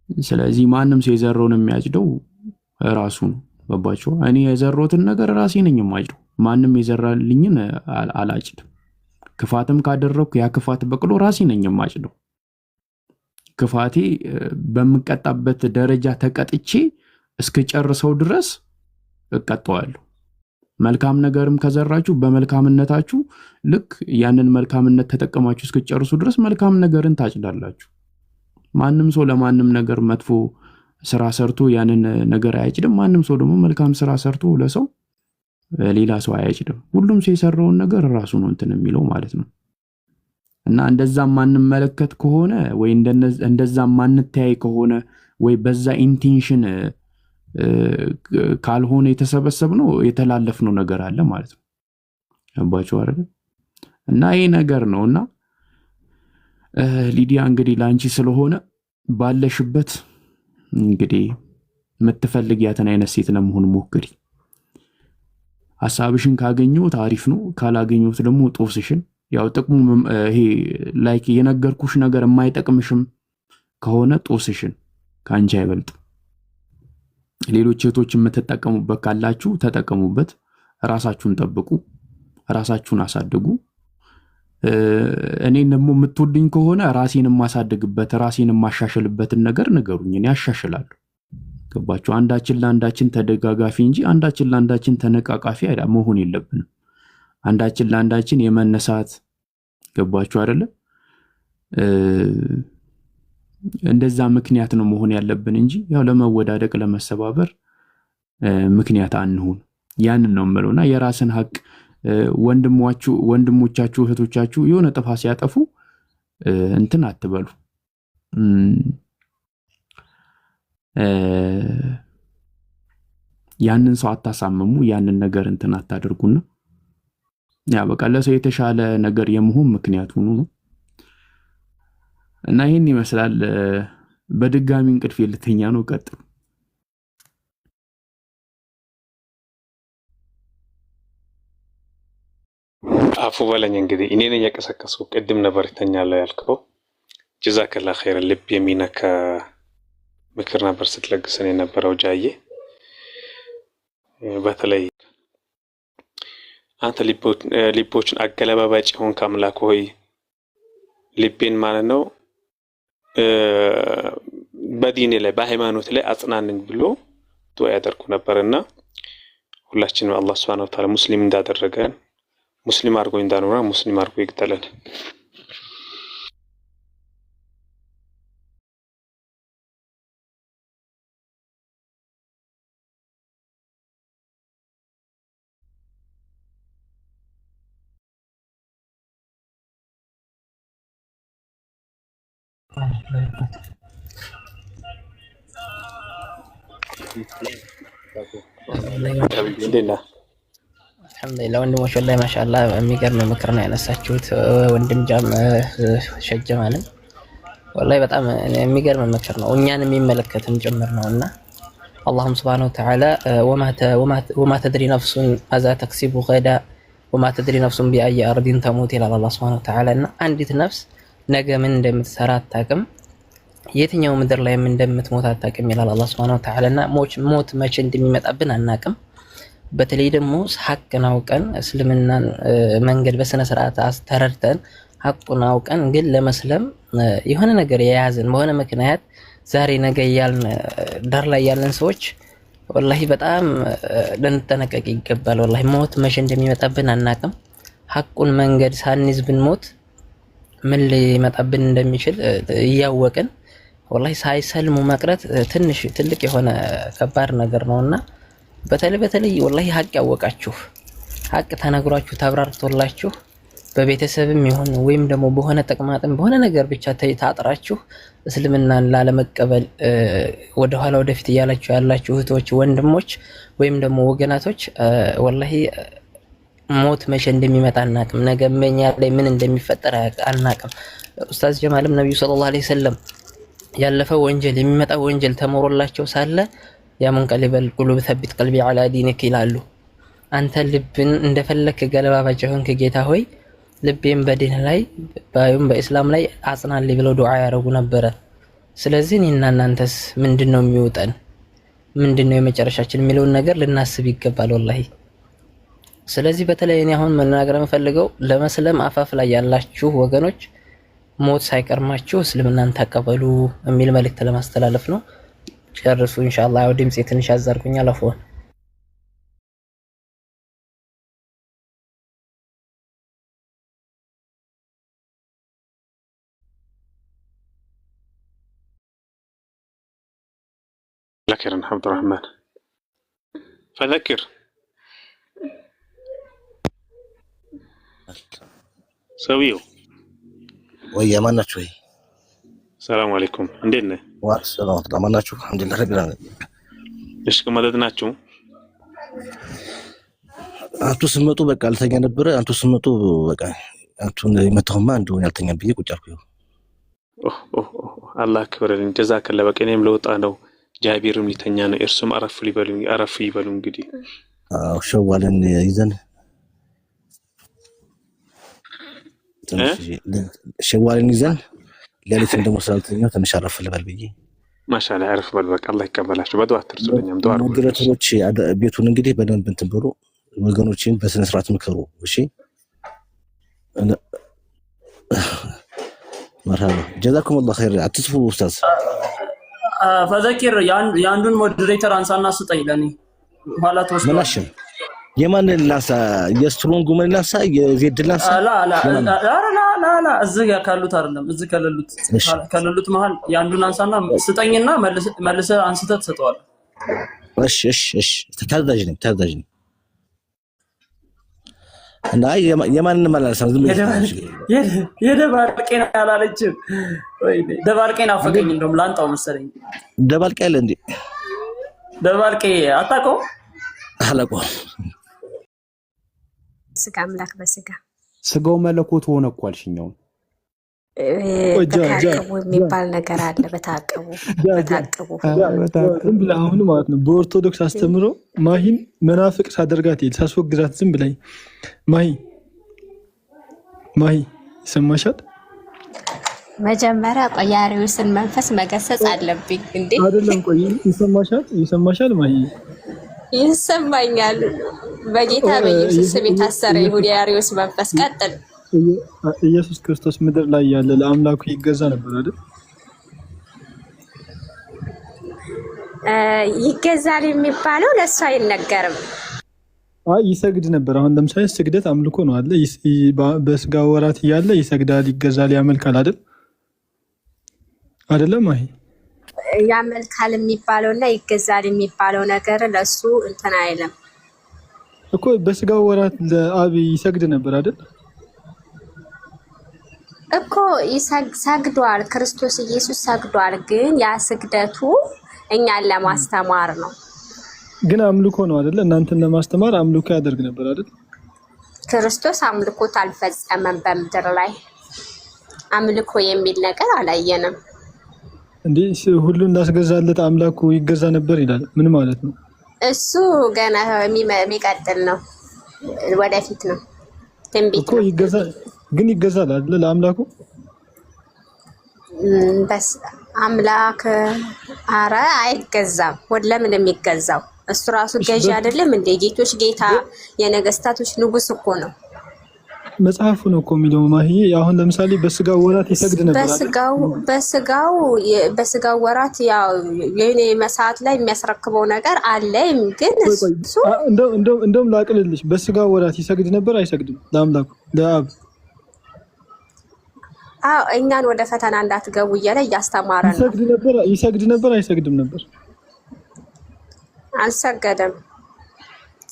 ስለዚህ ማንም ሰው የዘራውን የሚያጭደው ራሱ ነው። ገባችሁ? እኔ የዘራሁትን ነገር ራሴ ነኝ የማጭደው። ማንም የዘራልኝን አላጭድም። ክፋትም ካደረኩ ያ ክፋት በቅሎ ራሴ ነኝ የማጭደው። ክፋቴ በምቀጣበት ደረጃ ተቀጥቼ እስከጨርሰው ድረስ እቀጣዋለሁ። መልካም ነገርም ከዘራችሁ በመልካምነታችሁ ልክ ያንን መልካምነት ተጠቀማችሁ እስከጨርሱ ድረስ መልካም ነገርን ታጭዳላችሁ። ማንም ሰው ለማንም ነገር መጥፎ ስራ ሰርቶ ያንን ነገር አያጭድም። ማንም ሰው ደግሞ መልካም ስራ ሰርቶ ለሰው ሌላ ሰው አያጭድም። ሁሉም ሰው የሰራውን ነገር ራሱ ነው እንትን የሚለው ማለት ነው። እና እንደዛም ማንመለከት ከሆነ ወይ እንደዛም ማንተያይ ከሆነ ወይ በዛ ኢንቴንሽን ካልሆነ የተሰበሰብነው የተላለፍነው ነገር አለ ማለት ነው። ገባችሁ አይደል? እና ይሄ ነገር ነውና ሊዲያ እንግዲህ ላንቺ ስለሆነ ባለሽበት እንግዲህ የምትፈልጊያትን አይነት ሴት ለመሆን ሞክሪ። ሐሳብሽን ካገኘሁት አሪፍ ነው፣ ካላገኘሁት ደግሞ ጦስሽን ያው ጥቅሙ ይሄ ላይክ የነገርኩሽ ነገር የማይጠቅምሽም ከሆነ ጦስሽን ካንቺ አይበልጥ። ሌሎች እህቶች የምትጠቀሙበት ካላችሁ ተጠቀሙበት። ራሳችሁን ጠብቁ፣ ራሳችሁን አሳድጉ። እኔን ደግሞ የምትወዱኝ ከሆነ ራሴን የማሳድግበት ራሴን የማሻሽልበትን ነገር ንገሩኝ፣ እኔ አሻሽላለሁ። ገባችሁ? አንዳችን ለአንዳችን ተደጋጋፊ እንጂ አንዳችን ለአንዳችን ተነቃቃፊ መሆን የለብንም። አንዳችን ለአንዳችን የመነሳት ገባችሁ አይደለ? እንደዛ ምክንያት ነው መሆን ያለብን እንጂ ያው ለመወዳደቅ ለመሰባበር ምክንያት አንሁን። ያንን ነው የምለውና የራስን ሀቅ ወንድሞቻችሁ እህቶቻችሁ የሆነ ጥፋት ሲያጠፉ እንትን አትበሉ፣ ያንን ሰው አታሳምሙ፣ ያንን ነገር እንትን አታደርጉና ያ በቃ ለሰው የተሻለ ነገር የመሆን ምክንያት ሆኑ ነው። እና ይሄን ይመስላል። በድጋሚ እንቅልፍ ልተኛ ነው። ቀጥሉ። አፉ በለኝ እንግዲህ እኔ ነኝ የቀሰቀስኩ። ቅድም ነበር ይተኛለሁ ያልከው። ጀዛከላ ኸይር። ልብ የሚነካ ምክር ነበር ስትለግሰን የነበረው ጃዬ። በተለይ አንተ ልቦችን አገለባባጭ ሆንክ አምላክ ሆይ ልቤን ማለት ነው በዲኔ ላይ በሃይማኖት ላይ አጽናንኝ ብሎ ዱዓ ያደርጉ ነበርና ሁላችንም አላህ Subhanahu Wa Ta'ala ሙስሊም እንዳደረገን ሙስሊም አድርጎ እንዳኖራ ሙስሊም አድርጎ ይግጠለን። አልሐምዱሊላህ ወንድሞች ወላሂ ማሻአላህ የሚገርም ምክር ነው ያነሳችሁት። ወንድም ጃም ሸጀማንም ወላሂ በጣም የሚገርም ምክር ነው፣ እኛን የሚመለከትም ጭምር ነውና አላህም ሱብሃነሁ ወተዓላ ወማ ተድሪ ነፍሱን ማዛ ተክሲቡ ገዳ ወማ ተድሪ ነፍሱን ቢአይ አርዲን ተሙት ይላል አላህ ሱብሃነሁ ወተዓላ። እና አንዲት ነፍስ ነገ ምን እንደምትሰራ አታውቅም፣ የትኛው ምድር ላይ ምን እንደምትሞት አታውቅም ይላል አላህ ሱብሃነሁ ወተዓላ። እና ሞት መቼ እንደሚመጣብን አናውቅም። በተለይ ደግሞ ሐቅን አውቀን እስልምናን መንገድ በስነ ስርዓት ተረድተን ሐቁን አውቀን ግን ለመስለም የሆነ ነገር የያዝን በሆነ ምክንያት ዛሬ ነገ ያልን ዳር ላይ ያለን ሰዎች ወላሂ በጣም ልንጠነቀቅ ይገባል። ወላሂ ሞት መቼ እንደሚመጣብን አናቅም። ሐቁን መንገድ ሳንይዝ ብንሞት ምን ሊመጣብን እንደሚችል እያወቅን ወላሂ ሳይሰልሙ መቅረት ትልቅ የሆነ ከባድ ነገር ነውና በተለይ ወላሂ ሐቅ ያወቃችሁ ሐቅ ተነግሯችሁ ተብራርቶላችሁ በቤተሰብም ይሁን ወይም ደግሞ በሆነ ጥቅማጥም በሆነ ነገር ብቻ ታጥራችሁ እስልምናን ላለመቀበል ወደ ኋላ ወደፊት እያላችሁ ያላችሁ እህቶች ወንድሞች ወይም ደግሞ ወገናቶች ወላሂ ሞት መቼ እንደሚመጣ አናቅም። ነገ መኛ ላይ ምን እንደሚፈጠር አናቅም። ኡስታዝ ጀማልም ነብዩ ሰለላሁ ዐለይሂ ወሰለም ያለፈው ወንጀል የሚመጣው ወንጀል ተሞሮላቸው ሳለ ያ ሙንቀሊበል ቁሉብ ተቢት ቀልቢ ዐላ ዲኒክ ይላሉ። አንተ ልብን እንደፈለክ ገለባባጭ ሆንክ ጌታ ሆይ ልቤን በዲን ላይ ባዩም በእስላም ላይ አጽናልኝ ብለው ዱዓ ያደርጉ ነበረ። ስለዚህ እኔና እናንተስ ምንድነው የሚወጣን ምንድነው የመጨረሻችን የሚለውን ነገር ልናስብ ይገባል ወላሂ። ስለዚህ በተለይ እኔ አሁን መናገር የምፈልገው ለመስለም አፋፍ ላይ ያላችሁ ወገኖች ሞት ሳይቀርማችሁ እስልምናን ተቀበሉ የሚል መልእክት ለማስተላለፍ ነው። ጨርሱ ኢንሻአላህ። ያው ድምጼ ትንሽ አዛርኩኛል አፎን لكن عبد الرحمن فذكر سويو ويا ما نشوي. السلام عليكم عندنا والسلام ورحمة الله نشوف الحمد لله رب العالمين. ايش كمددناችሁ አንቱ ስመጡ በቃ አልተኛ ነበር። አንቱ ስመጡ በቃ አንቱን መተውማ እንደው ያልተኛ ብዬ ቁጭ አልኩ። አላህ ክብረልን ጀዛከላ። በቃ እኔም ለውጣ ነው ጃቢርም ሊተኛ ነው። እርሱም አረፍ ይበሉ እንግዲህ ሸዋልን ይዘን ሸዋልን ይዘን ሌሊት እንደሞሳልተኛው ትንሽ አረፍ ልበል ብዬ ማሻአላ አረፍ በል። በቃ አላህ ይቀበላችሁ። በዱዓ አትርሱልኝም። ዱዓ ወገኖች ቤቱን እንግዲህ በደንብ እንትን ብሎ ወገኖችን በስነ ስርዓት ምከሩ። እሺ مرحبا جزاكم الله خير. አትስፉ ኡስታዝ فذكر ያንዱን ሞዴሬተር አንሳና ስጠኝ ለኔ ኋላ ተወስዶ ማለሽም የማን ላንሳ የስትሮንግ ምን ላንሳ የዜድ ላንሳ ላ እዚህ ጋር ካሉት አይደለም እዚህ ከሌሉት መሃል ያንዱን አንሳና ስጠኝና መልሰ አንስተህ ተሰጠዋለህ። እሺ ታዛዥ ነኝ እና የማን ማለት ነው? ዝም ብለህ የደባልቄን አላለችም ወይ? ደባልቄን አፈቀኝ እንደውም ላንጣው መሰለኝ። ደባልቄ አለ እንዴ? ደባልቄ አታውቀውም? አላውቀውም። ስጋ አምላክ በስጋ ስጋው መለኮት ሆነ እኮ አልሽኛው። በታቀቡ የሚባል ነገር አለ። በታቀቡ ዝም ብለህ አሁን ማለት ነው በኦርቶዶክስ አስተምሮ ማሂን መናፍቅ ሳደርጋት ሳስወግዛት ዝም ብለህ ማሂ ይሰማሻል? መጀመሪያ ቆይ የአርዮስን መንፈስ መገሰጽ አለብኝ እንዴ? አይደለም ቆይ ይሰማሻል ማሂ? ይሰማኛል። በጌታ በኢየሱስ ስም የታሰረ ይሁን የአርዮስ መንፈስ። ቀጥል። ኢየሱስ ክርስቶስ ምድር ላይ ያለ ለአምላኩ ይገዛ ነበር አይደል? ይገዛል የሚባለው ለእሱ አይነገርም። ይሰግድ ነበር። አሁን ለምሳሌ ስግደት አምልኮ ነው አለ። በስጋ ወራት እያለ ይሰግዳል፣ ይገዛል፣ ያመልካል አይደለም? ያመልካል የሚባለውና ይገዛል የሚባለው ነገር ለሱ እንትን አይልም እኮ። በስጋ ወራት ለአብ ይሰግድ ነበር አይደል እኮ። ሰግዷል፣ ክርስቶስ ኢየሱስ ሰግዷል። ግን ያ ስግደቱ እኛን ለማስተማር ነው። ግን አምልኮ ነው አይደል? እናንተን ለማስተማር አምልኮ ያደርግ ነበር አይደል? ክርስቶስ አምልኮት አልፈጸመም። በምድር ላይ አምልኮ የሚል ነገር አላየንም። እንዴ ሁሉ እንዳስገዛለት አምላኩ ይገዛ ነበር ይላል። ምን ማለት ነው? እሱ ገና የሚቀጥል ነው፣ ወደፊት ነው፣ ትንቢት እኮ ይገዛል። ግን ይገዛል አይደል ለአምላኩ? በስ አምላክ አረ አይገዛም። ለምን የሚገዛው? እሱ ራሱ ገዢ አይደለም እንዴ? ጌቶች ጌታ የነገስታቶች ንጉስ እኮ ነው። መጽሐፉ ነው እኮ የሚለው ማሂ። አሁን ለምሳሌ በስጋው ወራት ይሰግድ ነበር በስጋው ወራት ያው የኔ መሳት ላይ የሚያስረክበው ነገር አለ። ግን እሱ እንደውም ላቅልልሽ፣ በስጋው ወራት ይሰግድ ነበር አይሰግድም? ለአምላኩ ለአብ እኛን ወደ ፈተና እንዳትገቡ እያለ እያስተማረ ነው። ይሰግድ ነበር አይሰግድም ነበር? አልሰገደም።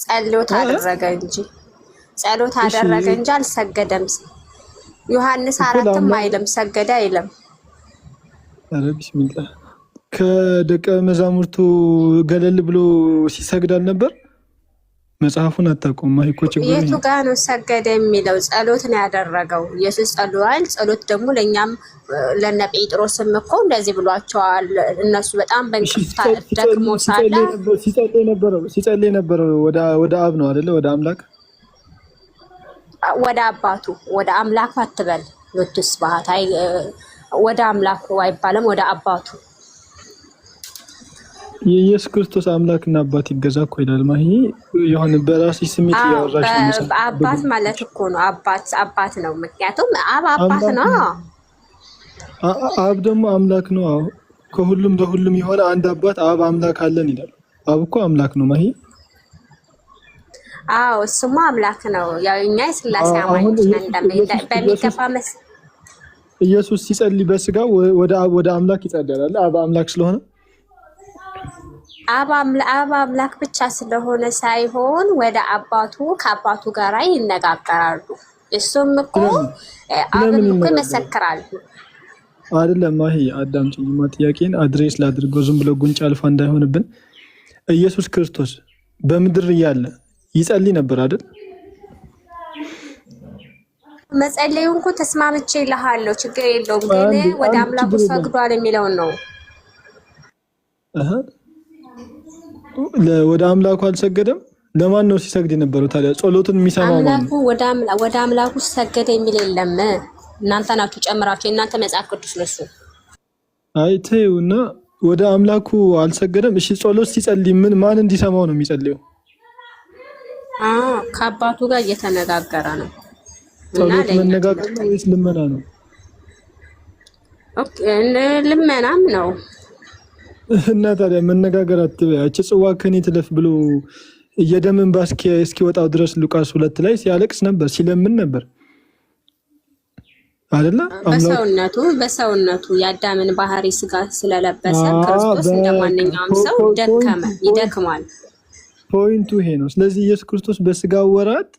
ጸሎት አደረገ እንጂ አልሰገደም። ዮሐንስ 4 አይልም ሰገደ አይልም። ኧረ ቢስሚላህ። ከደቀ መዛሙርቱ ገለል ብሎ ሲሰግድ አልነበር? መጽሐፉን አታውቀውም? ማይኮ ችግር የቱ ጋር ነው ሰገደ የሚለው? ጸሎት ነው ያደረገው። ኢየሱስ ጸልዋል። ጸሎት ደግሞ ለኛም ለነ ጴጥሮስም እኮ እንደዚህ ብሏቸዋል። እነሱ በጣም በእንቅልፍ ደክሞ ሳለ ሲጸልይ ነበር። ወደ አብ ነው አይደለ? ወደ አምላክ፣ ወደ አባቱ። ወደ አምላክ አትበል ሎቱስ ባህታይ፣ ወደ አምላኩ አይባልም፣ ወደ አባቱ። የኢየሱስ ክርስቶስ አምላክና አባት ይገዛ እኮ ይላል ማሂ። የሆነ በራስሽ ስሜት ያወራሽ ነው። አባት ማለት እኮ ነው። አባት ነው። ምክንያቱም አባት ነው። አብ ደግሞ አምላክ ነው። ከሁሉም በሁሉም የሆነ አንድ አባት አብ አምላክ አለን ይላል። አብ እኮ አምላክ ነው ማሂ። እሱማ አምላክ ነው። ያው እኛ የሥላሴ አማኞች ነን በሚገባ ኢየሱስ ሲጸልይ በስጋ ወደ አምላክ ይጸልያል። አብ አምላክ ስለሆነ አብ አምላክ ብቻ ስለሆነ ሳይሆን ወደ አባቱ ከአባቱ ጋር ይነጋገራሉ። እሱም እኮ አብም እኮ ይመሰክራል። አይደለም ማሂ፣ አዳምጪኝማ። ጥያቄን አድሬስ ላድርገው ዝም ብሎ ጉንጭ አልፋ እንዳይሆንብን። ኢየሱስ ክርስቶስ በምድር እያለ ይጸልይ ነበር አይደል? መጸለዩን እኮ ተስማምቼ ይልሃለሁ፣ ችግር የለውም። ግን ወደ አምላኩ ሰግዷል የሚለውን ነው። ወደ አምላኩ አልሰገደም። ለማን ነው ሲሰግድ የነበረው ታዲያ? ጸሎቱን የሚሰማው ማን ነው? ወደ አምላኩ ሰገደ የሚል የለም። እናንተ ናችሁ ጨምራችሁ፣ እናንተ መጽሐፍ ቅዱስ ነሱ። አይ ተይውና፣ ወደ አምላኩ አልሰገደም። እሺ ጸሎት ሲጸልይ ማን እንዲሰማው ነው የሚጸልየው? ከአባቱ ጋር እየተነጋገረ ነው። ጸሎት መነጋገር ነው ወይስ ልመና ነው? ኦኬ፣ ልመናም ነው። እና ታዲያ መነጋገር አትበይ። እቺ ጽዋ ከኔ ትለፍ ብሎ የደም እንባ እስኪወጣው ድረስ ሉቃስ 2 ላይ ሲያለቅስ ነበር፣ ሲለምን ነበር አይደለ? በሰውነቱ የአዳምን ባህሪ ስጋ ስለለበሰ ክርስቶስ እንደማንኛውም ሰው ይደክማል። ፖይንቱ ይሄ ነው። ስለዚህ ኢየሱስ ክርስቶስ በስጋው ወራት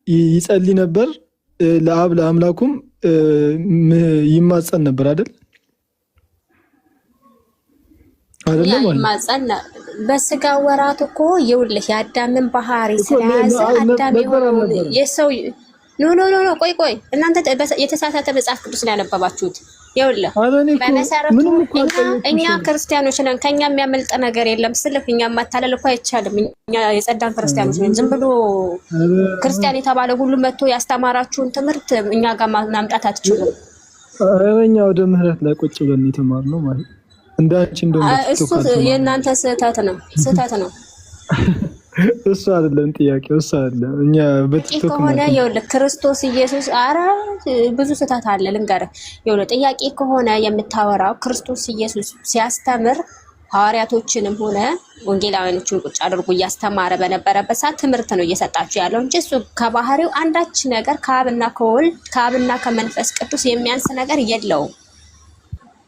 ይጸልይ ነበር፣ ለአብ ለአምላኩም ይማጸን ነበር አይደል? ማጸን በስጋ ወራት እኮ ይውልህ የአዳምን ባህሪ ስለያዘ አዳም የሆነው የሰው ኖ ቆይ እናንተ የተሳሳተ መጽሐፍ ቅዱስ ላይ ያነበባችሁት። ይውልህ በመሰረቱ እኛ ክርስቲያኖች ነን፣ ከኛ የሚያመልጥ ነገር የለም ስልህ እኛ ማታለል እኮ አይቻልም። እኛ የጸዳን ክርስቲያኖች ነን። ዝም ብሎ ክርስቲያን የተባለ ሁሉ መጥቶ ያስተማራችሁን ትምህርት እኛ ጋር ማምጣት አትችሉም። እኛ ወደ ምህረት ላይ ቁጭ ብለን የተማርነው ማለት እንዳንቺ እሱ የእናንተ ስህተት ነው። እሱ አይደለም ጥያቄው፣ እሱ አይደለም። እኛ በቲክቶክ ከሆነ ይኸውልህ ክርስቶስ ኢየሱስ ብዙ ስህተት አለ ልንገርህ። ይኸውልህ ጥያቄ ከሆነ የምታወራው ክርስቶስ ኢየሱስ ሲያስተምር ሐዋርያቶችንም ሆነ ወንጌላውያኖችን ቁጭ አድርጎ እያስተማረ በነበረበት ሰዓት ትምህርት ነው እየሰጣችሁ ያለው እንጂ እሱ ከባህሪው አንዳች ነገር ከአብና ከወልድ ከአብና ከመንፈስ ቅዱስ የሚያንስ ነገር የለውም።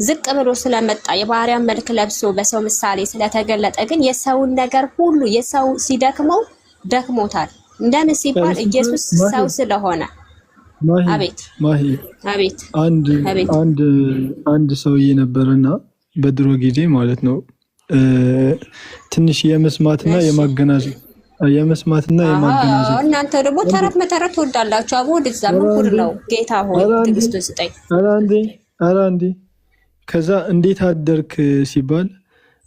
ዝቅ ብሎ ስለመጣ የባህሪያን መልክ ለብሶ በሰው ምሳሌ ስለተገለጠ ግን የሰውን ነገር ሁሉ የሰው ሲደክመው ደክሞታል። እንደምን ሲባል ኢየሱስ ሰው ስለሆነ። አቤት አንድ ሰውዬ ነበርና በድሮ ጊዜ ማለት ነው ትንሽ የመስማትና የማገናዘብ እናንተ ደግሞ ተረት መተረት ትወዳላችሁ። አቦ ወደዛ ምን ነው ጌታ ሆይ ትዕግስት ስጠኝ። ኧረ አንዴ ከዛ እንዴት አደርክ ሲባል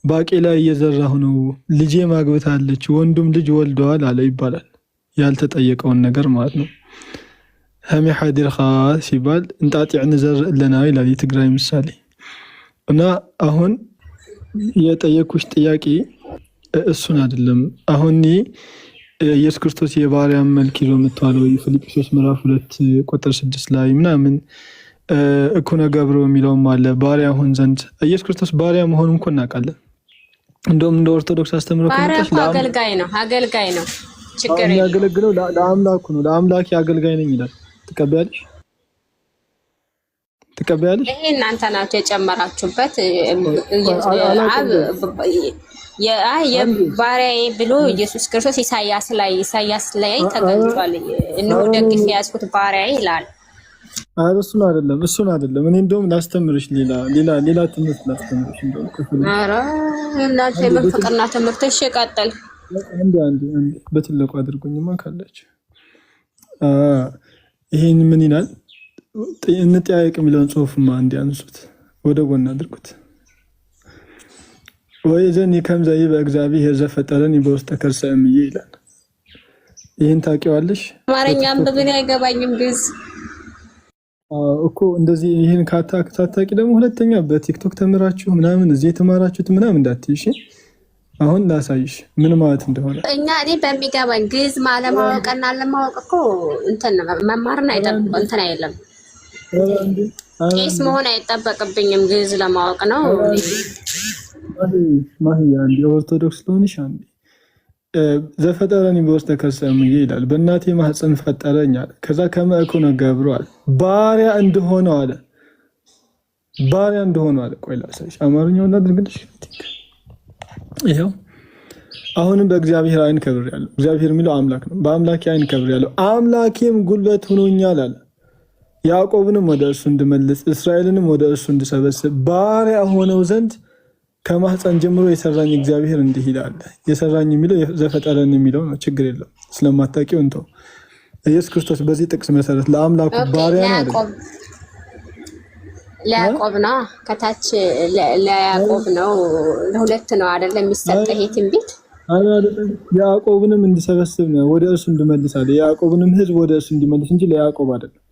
ባቄላ እየዘራሁ ነው፣ ልጄ ማግብታለች፣ ወንዱም ልጅ ወልደዋል አለ ይባላል። ያልተጠየቀውን ነገር ማለት ነው። ሀሚ ሐዲርኻ ሲባል እንጣጢዕ ንዘርእ ለና ይላል የትግራይ ምሳሌ። እና አሁን የጠየኩሽ ጥያቄ እሱን አይደለም። አሁን ኢየሱስ ክርስቶስ የባሪያን መልክ ይዞ መጥቷል ወይ? ፊልጵስዩስ ምዕራፍ 2 ቁጥር 6 ላይ ምናምን እኩነ ገብሮ የሚለውም አለ ባሪያ ሆን ዘንድ። ኢየሱስ ክርስቶስ ባሪያ መሆኑን እኮ እናውቃለን። እንደውም እንደ ኦርቶዶክስ አስተምሮ ከመጣሽ አገልጋይ ነው። ችግር የለም የሚያገለግለው ለአምላኩ ነው። ለአምላኬ አገልጋይ ነኝ ይላል። ትቀበያለሽ? ይሄ እናንተ ናችሁ የጨመራችሁበት። የባሪያዬ ብሎ ኢየሱስ ክርስቶስ ኢሳያስ ላይ ተገልጿል። እነሆ ደግፌ ያዝኩት ባሪያዬ ይላል። እሱን አይደለም። እኔ እንደውም ላስተምርሽ ሌላ ትምህርት ላስተምርሽ። እንደውም ኧረ እናንተ የፍቅርና ትምህርት እሺ፣ ቀጥል። አንዴ በትልቁ አድርጉኝማ ካላችሁ። ይሄን ምን ይላል? እንጠያየቅ የሚለውን ጽሑፍማ እንዲያንሱት ወደ ጎን አድርጉት። ወይ ዘን ከምዘይ በእግዚአብሔር ዘፈጠረን በውስተ ከርሰ እምዬ ይላል። ይሄን ታውቂዋለሽ? አማርኛም ብዙ አይገባኝም ግዝ እኮ እንደዚህ። ይሄን ካታቂ ደግሞ ሁለተኛ በቲክቶክ ተምራችሁ ምናምን እዚህ የተማራችሁት ምናምን እንዳትይሽ። አሁን ላሳይሽ ምን ማለት እንደሆነ። እኔ በሚገባኝ ግዝ ማለማወቅና ለማወቅ እኮ እንትን መማርና እንትን አይደለም። ቄስ መሆን አይጠበቅብኝም ግዝ ለማወቅ ነው። ማህያ አንዴ ኦርቶዶክስ ስለሆንሽ አንዴ ዘፈጠረኒ በውስተ ከርሰ እምዬ ይላል። በእናቴ ማህፀን ፈጠረኝ አለ። ከዛ ከመእኩነ ገብሮ አለ ባሪያ እንደሆነ አለ። ቆይ ላሳይሽ። አማርኛውን ላድርግልሽ። ይሄው አሁንም በእግዚአብሔር አይን ከብሬያለሁ። እግዚአብሔር የሚለው አምላክ ነው። በአምላኬ አይን ከብሬያለሁ፣ አምላኬም ጉልበት ሆኖኛል አለ። ያዕቆብንም ወደ እርሱ እንድመልስ እስራኤልንም ወደ እርሱ እንድሰበስብ ባሪያ ሆነው ዘንድ ከማህፀን ጀምሮ የሰራኝ እግዚአብሔር እንዲህ ይላል። የሰራኝ የሚለው ዘፈጠረን የሚለው ነው። ችግር የለም ስለማታውቂው እንተው። ኢየሱስ ክርስቶስ በዚህ ጥቅስ መሰረት ለአምላኩ ባሪያ ነው። ለያዕቆብ ነው ከታች ለያዕቆብ ነው። ለሁለት ነው አይደለም የሚሰጠው ይሄ ትንቢት። ያዕቆብንም እንድሰበስብ ነው ወደ እርሱ እንድመልስ አለ። ያዕቆብንም ሕዝብ ወደ እርሱ እንዲመልስ እንጂ ለያዕቆብ አይደለም።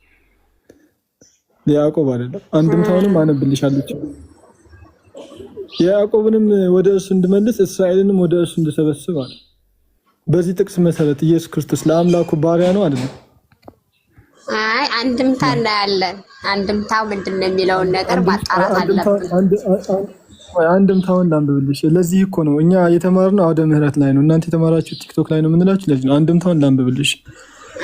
አንድምታውንም አነብልሻለሁ። ያዕቆብንም ወደ እርሱ እንድመልስ እስራኤልንም ወደ እርሱ እንድሰበስብ አለ። በዚህ ጥቅስ መሰረት ኢየሱስ ክርስቶስ ለአምላኩ ባሪያ ነው አይደለም? አይ አንድምታ እናያለን። አንድምታው ምንድነው የሚለውን ነገር ማጣራት አለብን። አንድምታውን ላንብብልሽ። ለዚህ እኮ ነው እኛ የተማርነው አውደ ምህረት ላይ ነው። እናንተ የተማራችሁ ቲክቶክ ላይ ነው የምንላችሁ። ለዚህ ነው አንድምታውን ላንብብልሽ።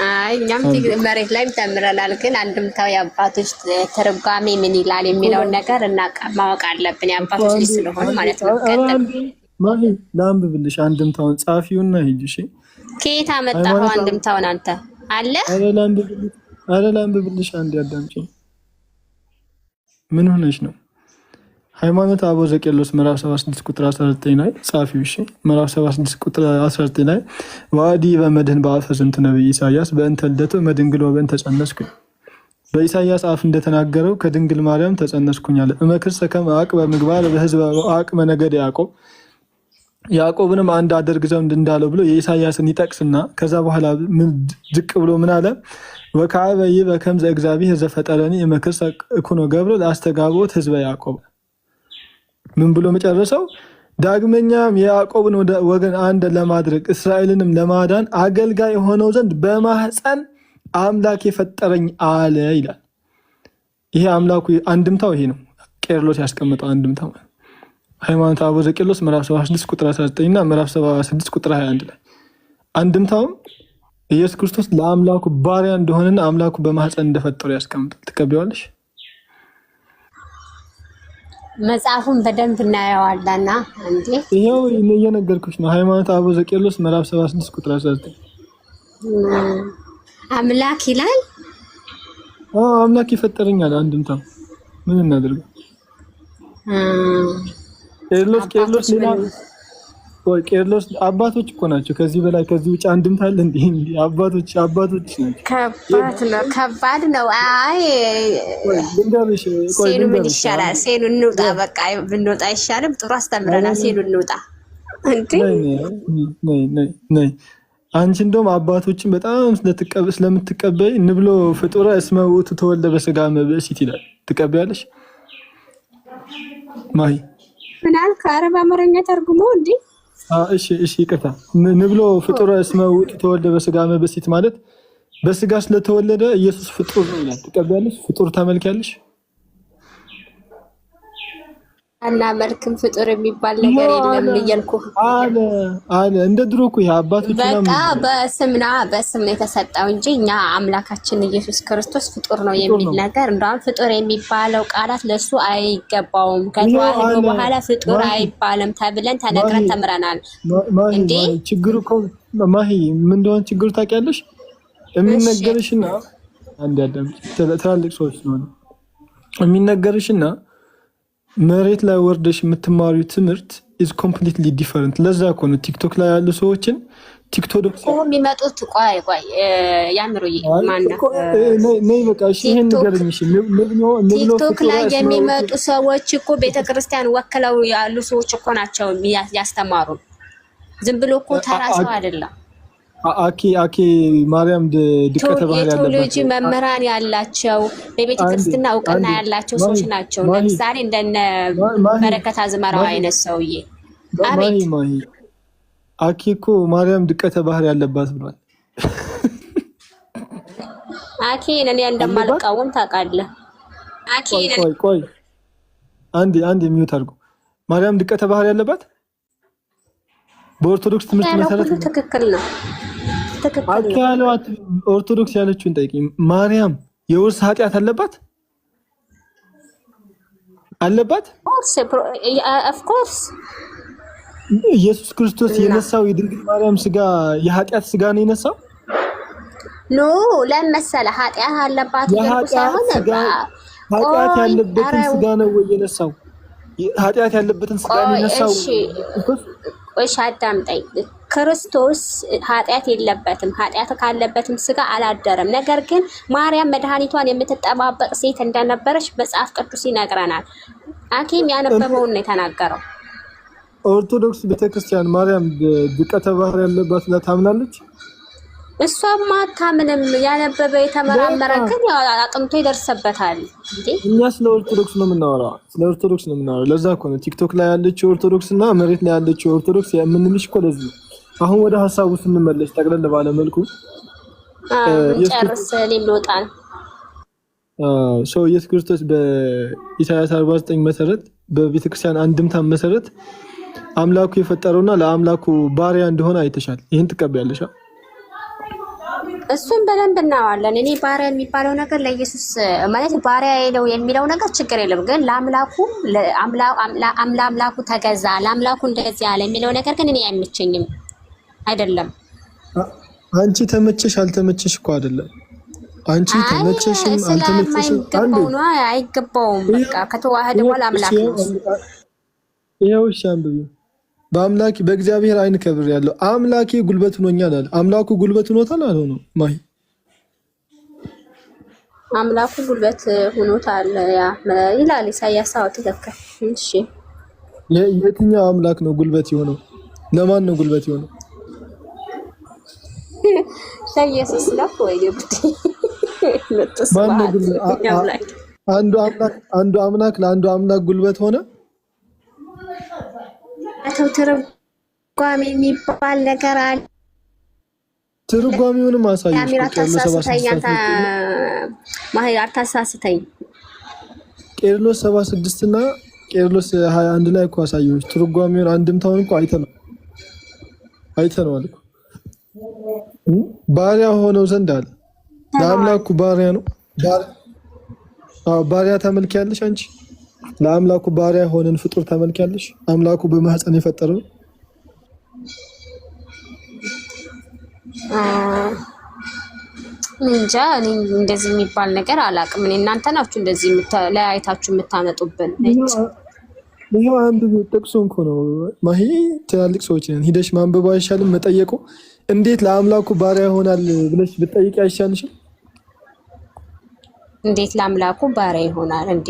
አይ እኛም መሬት ላይ ተምረናል፣ ግን አንድምታው የአባቶች ትርጓሜ ምን ይላል የሚለውን ነገር ማወቅ አለብን። የአባቶች ልጅ ስለሆነ ማለት ነው። ማሂ ላንብብልሽ አንድምታውን ጻፊውና ሂጂ። እሺ ከየት አመጣኸው አንድምታውን አንተ አለ? አረ ላንብብልሽ አንዴ አዳምጪኝ። ምን ሆነሽ ነው? ሃይማኖተ አበው ዘቄርሎስ ምዕራፍ 76 ቁጥር 19 ላይ ጻፊው። እሺ ምዕራፍ 76 ቁጥር 19 ላይ ዋዲ በመድህን በአፈ ዝንቱ ነብይ ኢሳያስ በእንተ ልደቱ መድንግል ወበን ተጸነስኩኝ። በኢሳያስ አፍ እንደተናገረው ከድንግል ማርያም ተጸነስኩኝ አለ። እመክር ሰከም አቅ በምግባር በህዝብ አቅ መነገድ ያዕቆብንም አንድ አደርግ ዘንድ እንዳለው ብሎ የኢሳያስን ይጠቅስና ከዛ በኋላ ዝቅ ብሎ ምን አለ? ወካዕበ ይበከም ዘእግዚአብሔር ዘፈጠረኒ እመክር እኩኖ ገብሮ ለአስተጋቦት ህዝበ ያዕቆብ። ምን ብሎ መጨረሰው? ዳግመኛም የያዕቆብን ወገን አንድ ለማድረግ እስራኤልንም ለማዳን አገልጋይ ሆነው ዘንድ በማህፀን አምላክ የፈጠረኝ አለ ይላል። ይሄ አምላኩ አንድምታው ይሄ ነው። ቄርሎስ ያስቀመጠው አንድምታው ሃይማኖተ አበው ዘቄርሎስ ምዕራፍ 76 ቁጥር 19 እና ምዕራፍ 76 ቁጥር 21 ላይ አንድምታውም ኢየሱስ ክርስቶስ ለአምላኩ ባሪያ እንደሆነና አምላኩ በማህፀን እንደፈጠረው ያስቀምጣል። ትቀበያለሽ? መጽሐፉን በደንብ እናየዋለና እንዴ ይሄው እየነገርኩሽ ነው። ሃይማኖተ አበው ዘቄርሎስ ምዕራፍ 76 ቁጥር 19 አምላክ ይላል። አምላክ ይፈጠረኛል። አንድምታው ምን እናደርገው? ቄርሎስ ሌላ ወይ ቄርሎስ አባቶች እኮ ናቸው። ከዚህ በላይ ከዚህ ውጭ አንድምታ አለ እንዴ? አባቶች ናቸው። ከባድ ነው። አይ ሴኑ ምን ይሻላል? ሴኑ እንውጣ። በቃ ብንወጣ አይሻልም? ጥሩ አስተምረናል። ሴኑ እንውጣ እንዴ? ነይ አንቺ እንደውም አባቶችን በጣም ስለምትቀበይ እንብሎ ፍጡረ እስመ ውእቱ ተወልደ በሥጋ መብእሲት ይላል። ትቀበያለሽ ማይ? ምን አልክ? ኧረ በአማርኛ ተርጉሞ እንዴ እሺ ይቅርታ። ንብሎ ፍጡር እስመ ውእቱ ተወልደ በስጋ መበሲት ማለት በስጋ ስለተወለደ ኢየሱስ ፍጡር ነው ይላል። ትቀበያለሽ? ፍጡር ታመልኪያለሽ? እና መልክም ፍጡር የሚባል ነገር የለም እያልኩህ አለ እንደ ድሮ እኮ አባቶችና በቃ በስም ነው የተሰጠው እንጂ እኛ አምላካችን ኢየሱስ ክርስቶስ ፍጡር ነው የሚል ነገር እንደውም ፍጡር የሚባለው ቃላት ለሱ አይገባውም። ከተዋህዶ በኋላ ፍጡር አይባልም ተብለን ተነግረን ተምረናል። እንዴ ችግሩ እኮ ማሂ ምን እንደሆነ ችግሩ ታውቂያለሽ? የሚነገርሽና አንድ ያዳም ትላልቅ ሰዎች ነው የሚነገርሽና መሬት ላይ ወርደሽ የምትማሪው ትምህርት is completely different። ለዛ እኮ ነው ቲክቶክ ላይ ያሉ ሰዎችን ቲክቶክ የሚመጡት ቆይ ያምሩይ ማነው ነይ በቃ እሺ ይሄን ንገረኝ። እሺ ቲክቶክ ላይ የሚመጡ ሰዎች እኮ ቤተክርስቲያን ወክለው ያሉ ሰዎች እኮ ናቸው ያስተማሩ። ዝም ብሎ እኮ ተራ ሰው አይደለም። አኪ ማርያም ድቀተ ባህር ያለበት ቴዎሎጂ መምህራን ያላቸው በቤተ ክርስቲያንና እውቅና ያላቸው ሰዎች ናቸው። ለምሳሌ እንደነ በረከት አዝመራው አይነት ሰውዬ አቤት አኪ እኮ ማርያም ድቀተ ባህር ያለባት ብሏል። አኪ እኔ እንደማልቃወም ታውቃለህ። አኪ ቆይ አንድ የሚውት አድርጎ ማርያም ድቀተ ባህር ያለባት በኦርቶዶክስ ትምህርት መሰረት ትክክል ነው። አካለው ኦርቶዶክስ ያለችውን ጠይቂ። ማርያም የውርስ ኃጢአት አለባት? ኦፍ ኮርስ ኢየሱስ ክርስቶስ የነሳው የድንግል ማርያም ስጋ የኃጢአት ስጋ ነው የነሳው? ኖ ለምሳሌ ኃጢአት አለባት ሳይሆን ኃጢአት ያለበትን ስጋ ነው የነሳው። ኃጢአት ያለበትን ስጋ ነው የነሳው። እሺ አዳምጠኝ። ክርስቶስ ኃጢአት የለበትም። ኃጢአት ካለበትም ስጋ አላደረም። ነገር ግን ማርያም መድኃኒቷን የምትጠባበቅ ሴት እንደነበረች መጽሐፍ ቅዱስ ይነግረናል። አኪም ያነበበውን ነው የተናገረው። ኦርቶዶክስ ቤተክርስቲያን ማርያም ድቀተ ባህር ያለባት ታምናለች? እሷማ አታምንም። ያነበበ የተመራመረ ግን አጥንቶ ይደርሰበታል። እንዴ እኛ ስለ ኦርቶዶክስ ነው የምናወራው። ለዛ እኮ ነው ቲክቶክ ላይ ያለችው ኦርቶዶክስ እና መሬት ላይ ያለችው ኦርቶዶክስ የምንልሽ እኮ ለዚህ ነው። አሁን ወደ ሐሳቡ ስንመለስ ጠቅለል ባለ መልኩ ጨርስ ሊሎጣል ኢየሱስ ክርስቶስ በኢሳይያስ 49 መሰረት በቤተክርስቲያን አንድምታ መሰረት አምላኩ የፈጠረውና ለአምላኩ ባሪያ እንደሆነ አይተሻል። ይሄን ትቀበያለሽ? እሱን በደንብ እናዋለን። እኔ ባሪያ የሚባለው ነገር ለኢየሱስ ማለት ባሪያ ነው የሚለው ነገር ችግር የለም። ግን ለአምላኩ ተገዛ፣ ለአምላኩ እንደዚህ ያለ የሚለው ነገር ግን እኔ አይመቸኝም። አይደለም አንቺ ተመቸሽ አልተመቸሽ እኮ አይደለም። አንቺ ተመቸሽም አልተመቸሽም አይገባውም። በቃ ከተዋህደ በኋላ አምላክ ነው። ይሄው ሻምብዩ በአምላክ በእግዚአብሔር አይን ከብር ያለው አምላኬ ጉልበት ሆኖኛል አለ። አምላኩ ጉልበት ሆኖታል አልሆነው? ማይ አምላኩ ጉልበት ሆኖታል ይላል ኢሳይያስ። ትክክል። እሺ የትኛው አምላክ ነው ጉልበት የሆነው? ለማን ነው ጉልበት የሆነው? ለኢየሱስ ነው ወይ ጉድ? አንዱ አምላክ ለአንዱ አምላክ ጉልበት ሆነ? ትርጓሜ የሚባል ነገር አለ። ትርጓሜውንም አሳየሽ። አታሳስተኝ። ቄርሎስ 76 እና ቄርሎስ 21 ላይ እኮ አሳየሽ። ትርጓሜውን አንድምታውን እኮ አይተነዋል እኮ። ባሪያ ሆነው ዘንድ አለ። ለአምላኩ ባሪያ ነው። ባሪያ ተመልኪያለሽ አንቺ። ለአምላኩ ባሪያ ሆነን ፍጡር ተመልኪያለሽ። አምላኩ በማህፀን የፈጠረው እንጃ። እኔ እንደዚህ የሚባል ነገር አላውቅም። እኔ እናንተ ናችሁ እንደዚህ ለያይታችሁ የምታመጡብን። ይሄው አንብቡ። ጥቅሱን እኮ ነው ማሂ። ትላልቅ ሰዎች ነን። ሂደሽ ማንበብ አይሻልም? መጠየቁ እንዴት ለአምላኩ ባሪያ ይሆናል ብለሽ ብትጠይቂ አይሻልሽም? እንዴት ለአምላኩ ባሪያ ይሆናል እንዴ?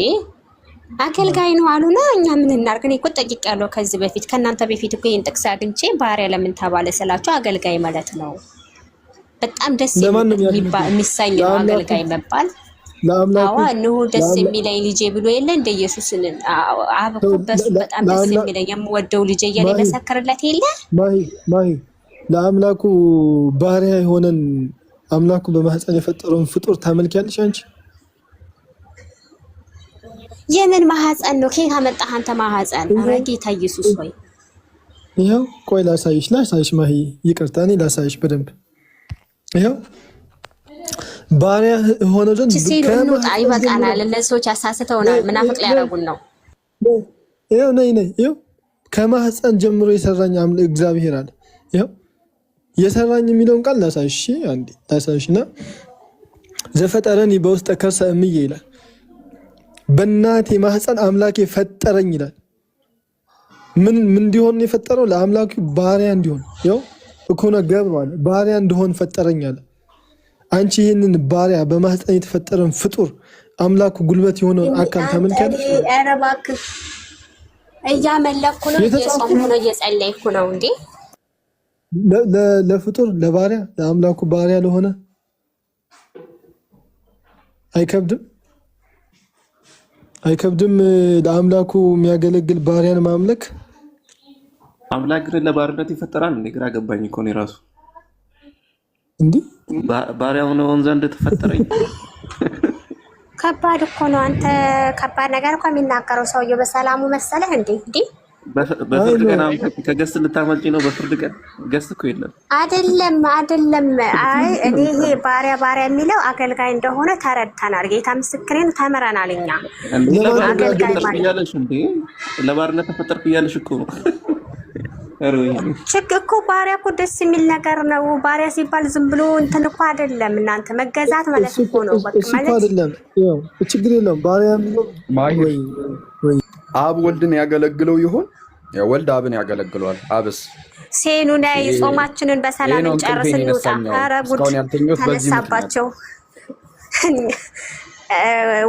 አገልጋይ ነው አሉና እኛ ምን እናርግ? እኔ እኮ ጠይቄያለሁ ከዚህ በፊት ከእናንተ በፊት እኮ ይሄን ጥቅስ አግኝቼ ባሪያ ለምን ተባለ ስላችሁ አገልጋይ ማለት ነው። በጣም ደስ የሚሰኝ ነው አገልጋይ መባል። አዋ እነሆ ደስ የሚለኝ ልጄ ብሎ የለ እንደ ኢየሱስን አብ እኮ በሱ በጣም ደስ የሚለኝ የምወደው ልጄ እያለ መሰከረለት የለ ማሂ ለአምላኩ ባሪያ የሆነን አምላኩ በማህፀን የፈጠረውን ፍጡር ታመልኪያለሽ አንቺ? የምን ማህፀን ነው? ከየት አመጣህ አንተ ማህፀን? ኧረ ጌታ ኢየሱስ ሆይ ይኸው ቆይ ላሳይሽ ማሂ፣ ይቅርታ እኔ ላሳይሽ በደንብ ይኸው ባሪያ ሆኖ ዘንድ ከመጣ ይበቃናል። ለሰዎች አሳስተውናል፣ ምናፍቅ ሊያረጉን ነው። ይኸው ነይ ይኸው ከማህፀን ጀምሮ የሰራኝ እግዚአብሔር አለ። ይኸው የሰራኝ የሚለውን ቃል ላሳይሽ አንዴ ላሳይሽና ዘፈጠረኒ በውስጠ ከርሰ እምዬ ይላል። በእናቴ ማህፀን አምላኬ ፈጠረኝ ይላል። ምን እንዲሆን የፈጠረው? ለአምላኩ ባሪያ እንዲሆን። ይኸው እኮነ ገብር አለ ባሪያ እንዲሆን ፈጠረኝ አለ። አንቺ ይህንን ባሪያ በማህፀን የተፈጠረን ፍጡር አምላኩ ጉልበት የሆነ አካል ተመልከች። ኧረ እባክህ እያመለኩ ነው፣ እየጾምኩ ነው፣ እየጸለይኩ ነው እንዴ ለፍጡር ለባሪያ ለአምላኩ ባሪያ ለሆነ አይከብድም? ለአምላኩ የሚያገለግል ባሪያን ማምለክ። አምላክ ግን ለባርነት ይፈጠራል እንዴ? ግራ ገባኝ እኮ ነው ራሱ እንዴ ባሪያ ሆነውን ዘንድ ተፈጠረኝ። ከባድ እኮ ነው። አንተ ከባድ ነገር እኮ የሚናገረው ሰውዬው በሰላሙ መሰለህ እንዴ? በፍርድ ቀን ከገስት ልታመልጪ ነው? በፍርድ ቀን ገስት እኮ የለም። አይደለም። አይ እኔ ይሄ ባሪያ የሚለው አገልጋይ እንደሆነ ተረድተናል። ጌታ ምስክሬን ተምረናል እኛ። አገልጋይ ማለት እንዴ ለባርነት ተፈጠርኩ እያለሽ እኮ ነው። ችግር እኮ ባሪያ እኮ ደስ የሚል ነገር ነው። ባሪያ ሲባል ዝም ብሎ እንትን እኮ አይደለም። እናንተ መገዛት ማለት እኮ ነው። በቃ ማለት አይደለም። ያው ችግር የለውም። ባሪያ የሚለው አብ ወልድን ያገለግለው ይሆን? ያው ወልድ አብን ያገለግለዋል። አብስ ሴኑ ላይ ጾማችንን በሰላም እንጨርስ እንውጣ። ኧረ ጉድ ተነሳባቸው።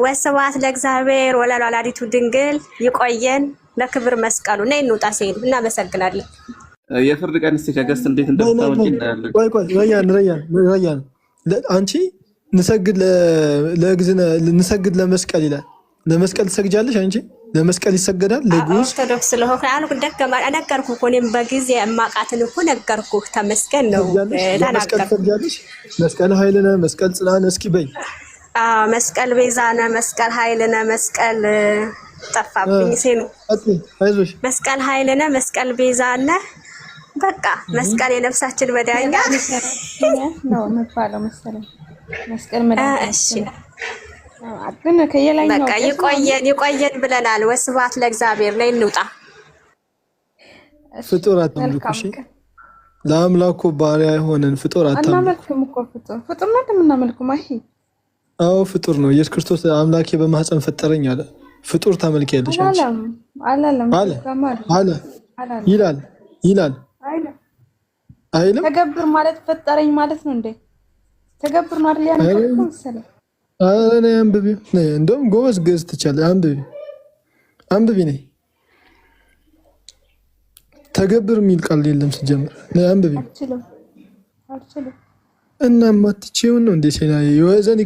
ወስብሐት ለእግዚአብሔር ወለወላዲቱ ድንግል። ይቆየን ለክብር መስቀሉ። ነይ እንውጣ ሴኑ። እናመሰግናለን። የፍርድ ቀን እስቲ ከገስት እንዴት እንደምታመጪ እናያለን። ቆይ ረያን አንቺ ንሰግድ ለመስቀል ይላል። ለመስቀል ትሰግጃለሽ አንቺ? ለመስቀል ይሰገዳል። ለጉስ ኦርቶዶክስ ስለሆነ አልኩ ደከማ ነገርኩህ እኮ እኔም በጊዜ የማውቃትን እኮ ነገርኩህ። ተመስገን ነው ተናገርኩ። መስቀል ኃይልነ መስቀል ጽናነ እስኪ በይ። መስቀል ቤዛነ መስቀል ኃይልነ መስቀል ጠፋብኝ ሴኑ። አይዞሽ መስቀል ኃይልነ መስቀል ቤዛነ በቃ መስቀል የነፍሳችን መዳኛ ነው መባለው መሰለኝ። መስቀል መዳኛ እሺ ግን ከየላይኛው በቃ ይቆየን ብለናል። ወስብሐት ለእግዚአብሔር። ላይ እንውጣ። ፍጡር አታምልኩ። እሺ ለአምላኩ ባሪያ የሆነን ፍጡር አታምልኩ። አናመልክም እኮ ፍጡር ነው እንደምናመልከው ማሂ። አዎ ፍጡር ነው። ኢየሱስ ክርስቶስ አምላኬ በማህፀን ፈጠረኝ አለ። ፍጡር ታመልኪያለሽ አንቺ? አለ ይላል አይልም። ተገብር ማለት ፈጠረኝ ማለት ነው እንዴ? ተገብር ነው አይደል? ያንተ መሰለኝ። እኔ አንብቢ ነኝ። እንደውም ጎበዝ ገዝ ትቻለሽ። አንብቢ ነኝ። ተገብር የሚል ቃል የለም ሲጀምር። ነይ አንብቢ። አልችልም እና ማትቼውን ነው እንዴ? ሴና ይወዘኒ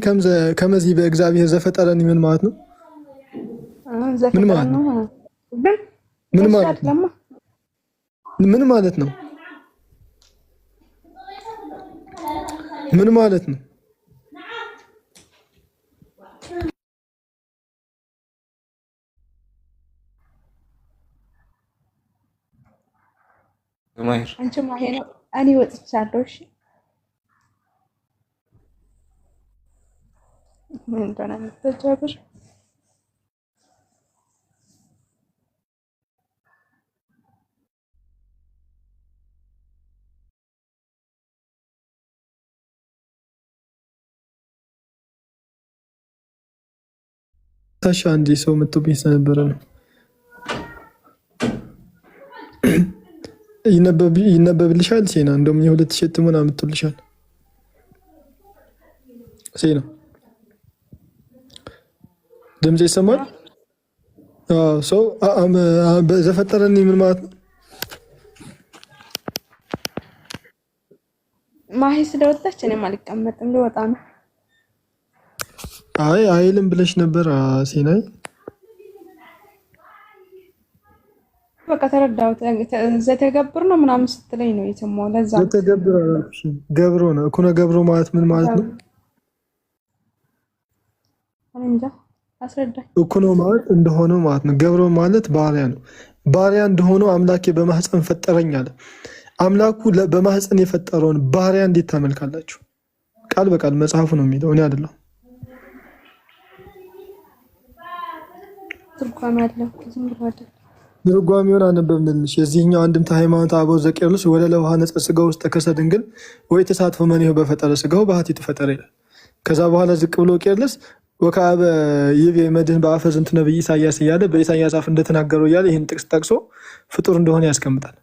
ከመዚ በእግዚአብሔር ዘፈጠረኒ ምን ማለት ነው? ምን ማለት ነው? ምን ማለት ነው? ምን ማለት ነው? ምን ማለት ነው? አንቺ ማሄ ነው። እኔ ወጥቻለሁ። እሺ ምን እንደሆነ ተጀብር ታሻ አንዴ ሰው መጥቶብኝ ስለነበረ ነው። ይነበብልሻል ሴና። እንደውም የሁለት ሸት ምን አምጥቶልሻል ሴና። ድምጽ ይሰማል? አዎ ሰው ዘፈጠረኒ ምን ማለት ነው? ማሂ ስለወጣች እኔም አልቀመጥም ልወጣ ነው። አይ አይልም ብለሽ ነበር ሲናይ። በቃ ተረዳሁት። ዘተገብር ነው ምናምን ስትለኝ ነው የሰማው። ለዛ ዘተገብር አላልኩሽም፣ ገብሮ ነው እኮ ነው። ገብሮ ማለት ምን ማለት ነው? እንጃ አስረዳኝ። እኮ ነው ማለት እንደሆነው ማለት ነው። ገብሮ ማለት ባሪያ ነው። ባሪያ እንደሆነው አምላኬ በማህፀን ፈጠረኝ አለ። አምላኩ በማህፀን የፈጠረውን ባሪያ እንዴት ታመልካላችሁ? ቃል በቃል መጽሐፉ ነው የሚለው፣ እኔ አይደለሁ። ትርጓሜ አለው ዝም ብሎ አይደል? ትርጓሜውን አነበብንልሽ። የዚህኛው አንድምታ ሃይማኖተ አበው ዘቄርሎስ ወደ ለውሃ ነጸ ስጋው ውስጥ ተከሰ ድንግል ወይ ተሳትፎ መኔው በፈጠረ ስጋው ባህቲቱ ፈጠረ ይላል። ከዛ በኋላ ዝቅ ብሎ ቄርሎስ ወከአበ ይቤ መድህን በአፈ ዝንቱ ነቢይ ኢሳያስ እያለ በኢሳያስ አፍ እንደተናገረው እያለ ይህን ጥቅስ ጠቅሶ ፍጡር እንደሆነ ያስቀምጣል።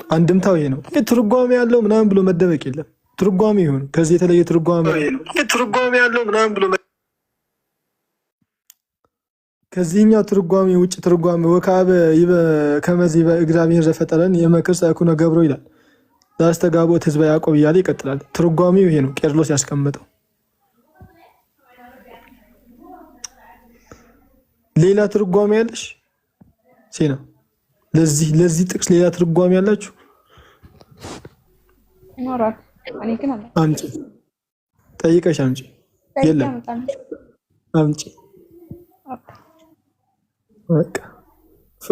አንድምታው ይሄ ነው። ትርጓሜ ያለው ምናምን ብሎ መደበቅ የለም። ትርጓሜ ይሁን ከዚህ የተለየ ትርጓሜ ያለው ምናምን ብሎ ከዚህኛው ትርጓሜ ውጭ ትርጓሜ ወከአበ ይበ ከመዚ በእግዚአብሔር ዘፈጠረን የመክር ሰኩነ ገብሮ ይላል። ላስተጋቦት ህዝበ ያዕቆብ እያለ ይቀጥላል። ትርጓሜው ይሄ ነው ቄርሎስ ያስቀመጠው። ሌላ ትርጓሜ ያለሽ ሲና? ለዚህ ጥቅስ ሌላ ትርጓሜ ያላችሁ ይኖራል። እኔ ግን አለ አምጪ፣ ጠይቀሽ አምጪ። የለም አምጪ። በቃ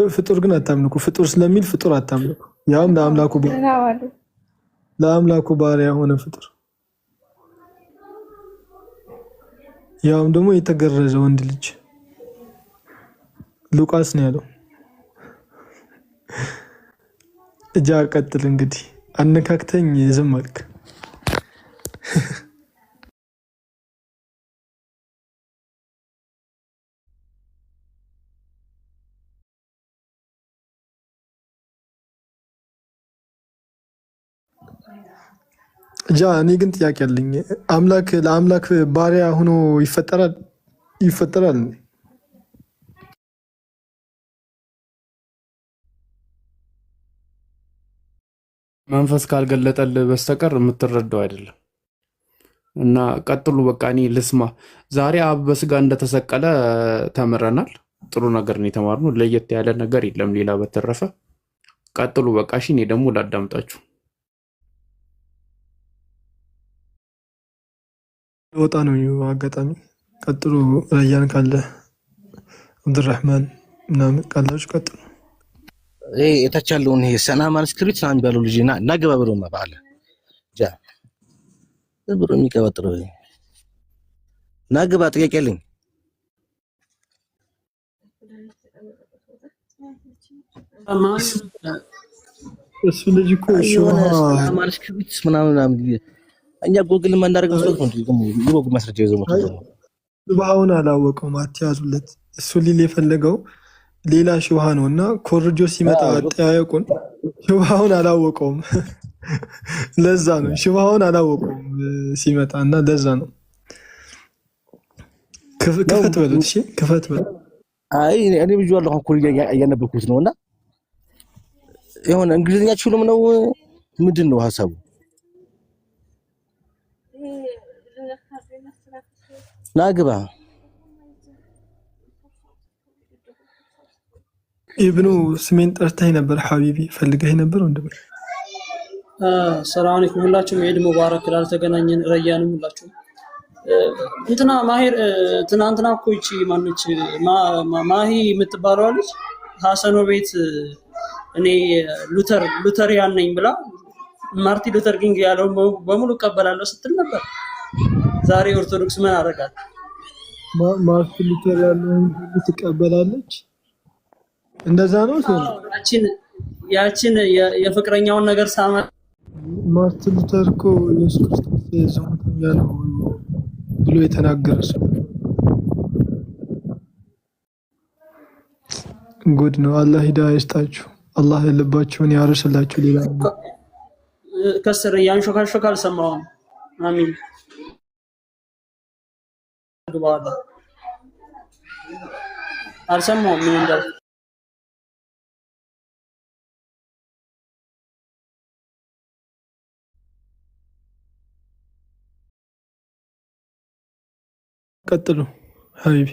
ፍጡር ግን አታምልኩ። ፍጡር ስለሚል ፍጡር አታምልኩ። ያውም ለአምላኩ ባሪያ ሆነ ፍጡር፣ ያውም ደግሞ የተገረዘ ወንድ ልጅ። ሉቃስ ነው ያለው። እጃ ቀጥል እንግዲህ አነካክተኝ ዝም አልክ። እጃ እኔ ግን ጥያቄ አለኝ። አምላክ ለአምላክ ባሪያ ሆኖ ይፈጠራል? መንፈስ ካልገለጠልህ በስተቀር የምትረዳው አይደለም። እና ቀጥሉ። በቃ እኔ ልስማ። ዛሬ አብ በስጋ እንደተሰቀለ ተምረናል። ጥሩ ነገር ነው የተማርነው። ለየት ያለ ነገር የለም ሌላ። በተረፈ ቀጥሉ በቃ። እሺ እኔ ደግሞ ላዳምጣችሁ። ወጣ ነው አጋጣሚ። ቀጥሉ። ረያን ካለ አብዱራህማን ምናምን ካላችሁ ቀጥሉ። የታች ያለውን ይሄ ሰና ማንስክሪፕት ነው የሚባለው ልጅ እና ገባ ብሎ ማባለ ጃ ብሎ የሚቀበጥረው እና ገባ። ጥያቄ አለኝ። እሱ ልጅ እኮ ማንስክሪፕት ምናምን እኛ ጎግል ማንዳረግ መስሎት ነው እንዴ? የጎግል ማስረጃ ይዘው መጥቶ ሹብሃውን አላወቀውም። አትያዙለት። እሱ ሊል የፈለገው ሌላ ሹብሃ ነው እና ኮርጆ ሲመጣ አጠያየቁን ሹብሃውን አላወቀውም። ለዛ ነው ሹብሃውን አላወቀውም ሲመጣ እና ለዛ ነው። ክፈት በሉት። እሺ ክፈት በሉት። አይ እኔ ብዙ አለ አሁን ኮሪያ እያነበብኩት ነውና የሆነ እንግሊዝኛ ችሉም ነው ምንድን ነው ሐሳቡ? ናግባ ኢብኑ ስሜን ጠርተኸኝ ነበር ሐቢቢ፣ ፈልገኸኝ ነበር ወንድሜ። ሰላም አለይኩም ሁላችሁም፣ ኢድ ሙባረክ። ላልተገናኘን ረያንም ሁላችሁም። እንትና ማሂር ትናንትና እኮ ይቺ ማነች ማሂ የምትባለው ልጅ ሐሰኖ ቤት እኔ ሉተሪያን ነኝ ብላ ማርቲን ሉተር ኪንግ ያለውን በሙሉ እቀበላለሁ ስትል ነበር። ዛሬ ኦርቶዶክስ ምን አደረጋት? ማርቲን ሉተር ያለውን ትቀበላለች? እንደዛ ነው። ያችን የፍቅረኛውን ነገር ሳማ ማርቲን ሉተር እኮ ኢየሱስ ክርስቶስ የዘመተኛ ነው ብሎ የተናገረ ሰው ጉድ ነው። አላህ ሂዳያ ይስጣችሁ። አላህ ልባችሁን ያርስላችሁ። ሌላ ከስር ያንሾካሾካ አልሰማሁም። አሚን ግባላ አልሰማሁም ምን እንዳል ቀጥሉ። ሀቢቢ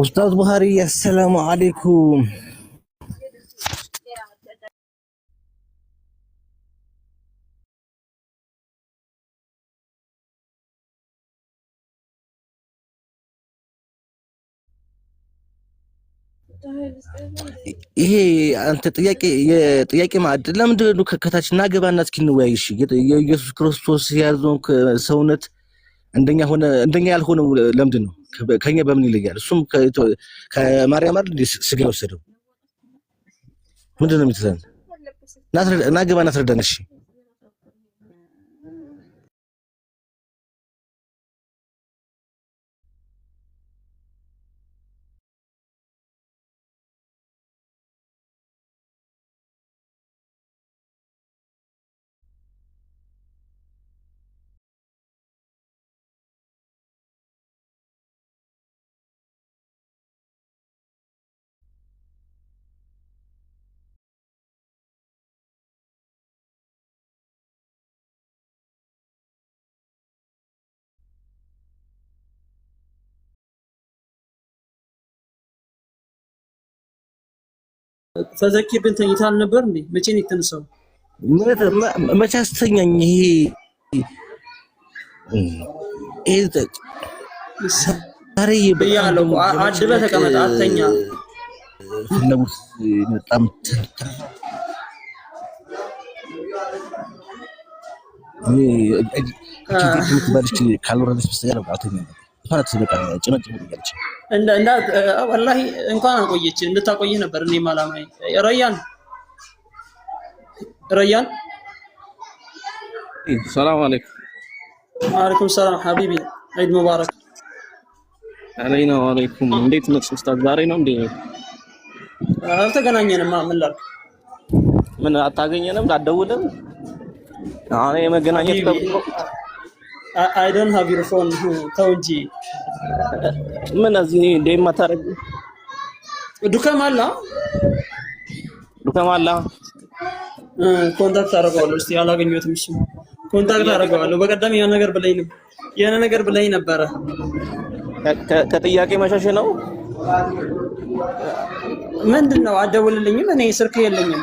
ኡስታዝ ቡኻሪ አሰላሙ አለይኩም። ይሄ አንተ የጥያቄ ማዕድ ለምንድን ነው ከታች እናገባና እስኪ እንወያይ? እሺ የኢየሱስ ክርስቶስ የያዘውን ሰውነት እንደኛ ያልሆነው ለምንድን ነው? ከኛ በምን ይለያል? እሱም ከማርያም አይደል ስጋ የወሰደው? ምንድን ነው የምትለን? እናገባና አስረዳን። እሺ ፈዘኪር ግን ተኝታል ነበር እንዴ? መቼ ነው የተነሳው? መቼ አስተኛኝ? ዛሬ በያለው አድበህ ተቀመጥ፣ አተኛ። ፍላጎት በጣም ትባልች ካልወረደች በስተቀር አልተኛ ወላሂ እንኳን አቆየች እንድታቆየ ነበር እኔም አላማዬ። ረያን ሰላም አለይኩም። ወአለይኩም ሰላም ሐቢቢ፣ ዒድ ሙባረክ። አለይና ወአለይኩም። እንዴት ነህ ኡስታዝ? ዛሬ ነው እንዴ? አልተገናኘንማ። ምን ላድርግ? ምን አታገኘንም? አትደውልም? አሁን የመገናኘት ተብሎ I don't have your phone ተው እንጂ። ምን እዚህ እንደማ ታረግ ዱከም አለ ኮንታክት አደርገዋለሁ። እስቲ አላገኘሁትም። እሱ ኮንታክት አደርገዋለሁ። በቀደም የሆነ ነገር ብለኝ ነበረ። ከጥያቄ መሸሽ ነው። ምንድነው? አትደውልልኝም? እኔ ስልክ የለኝም።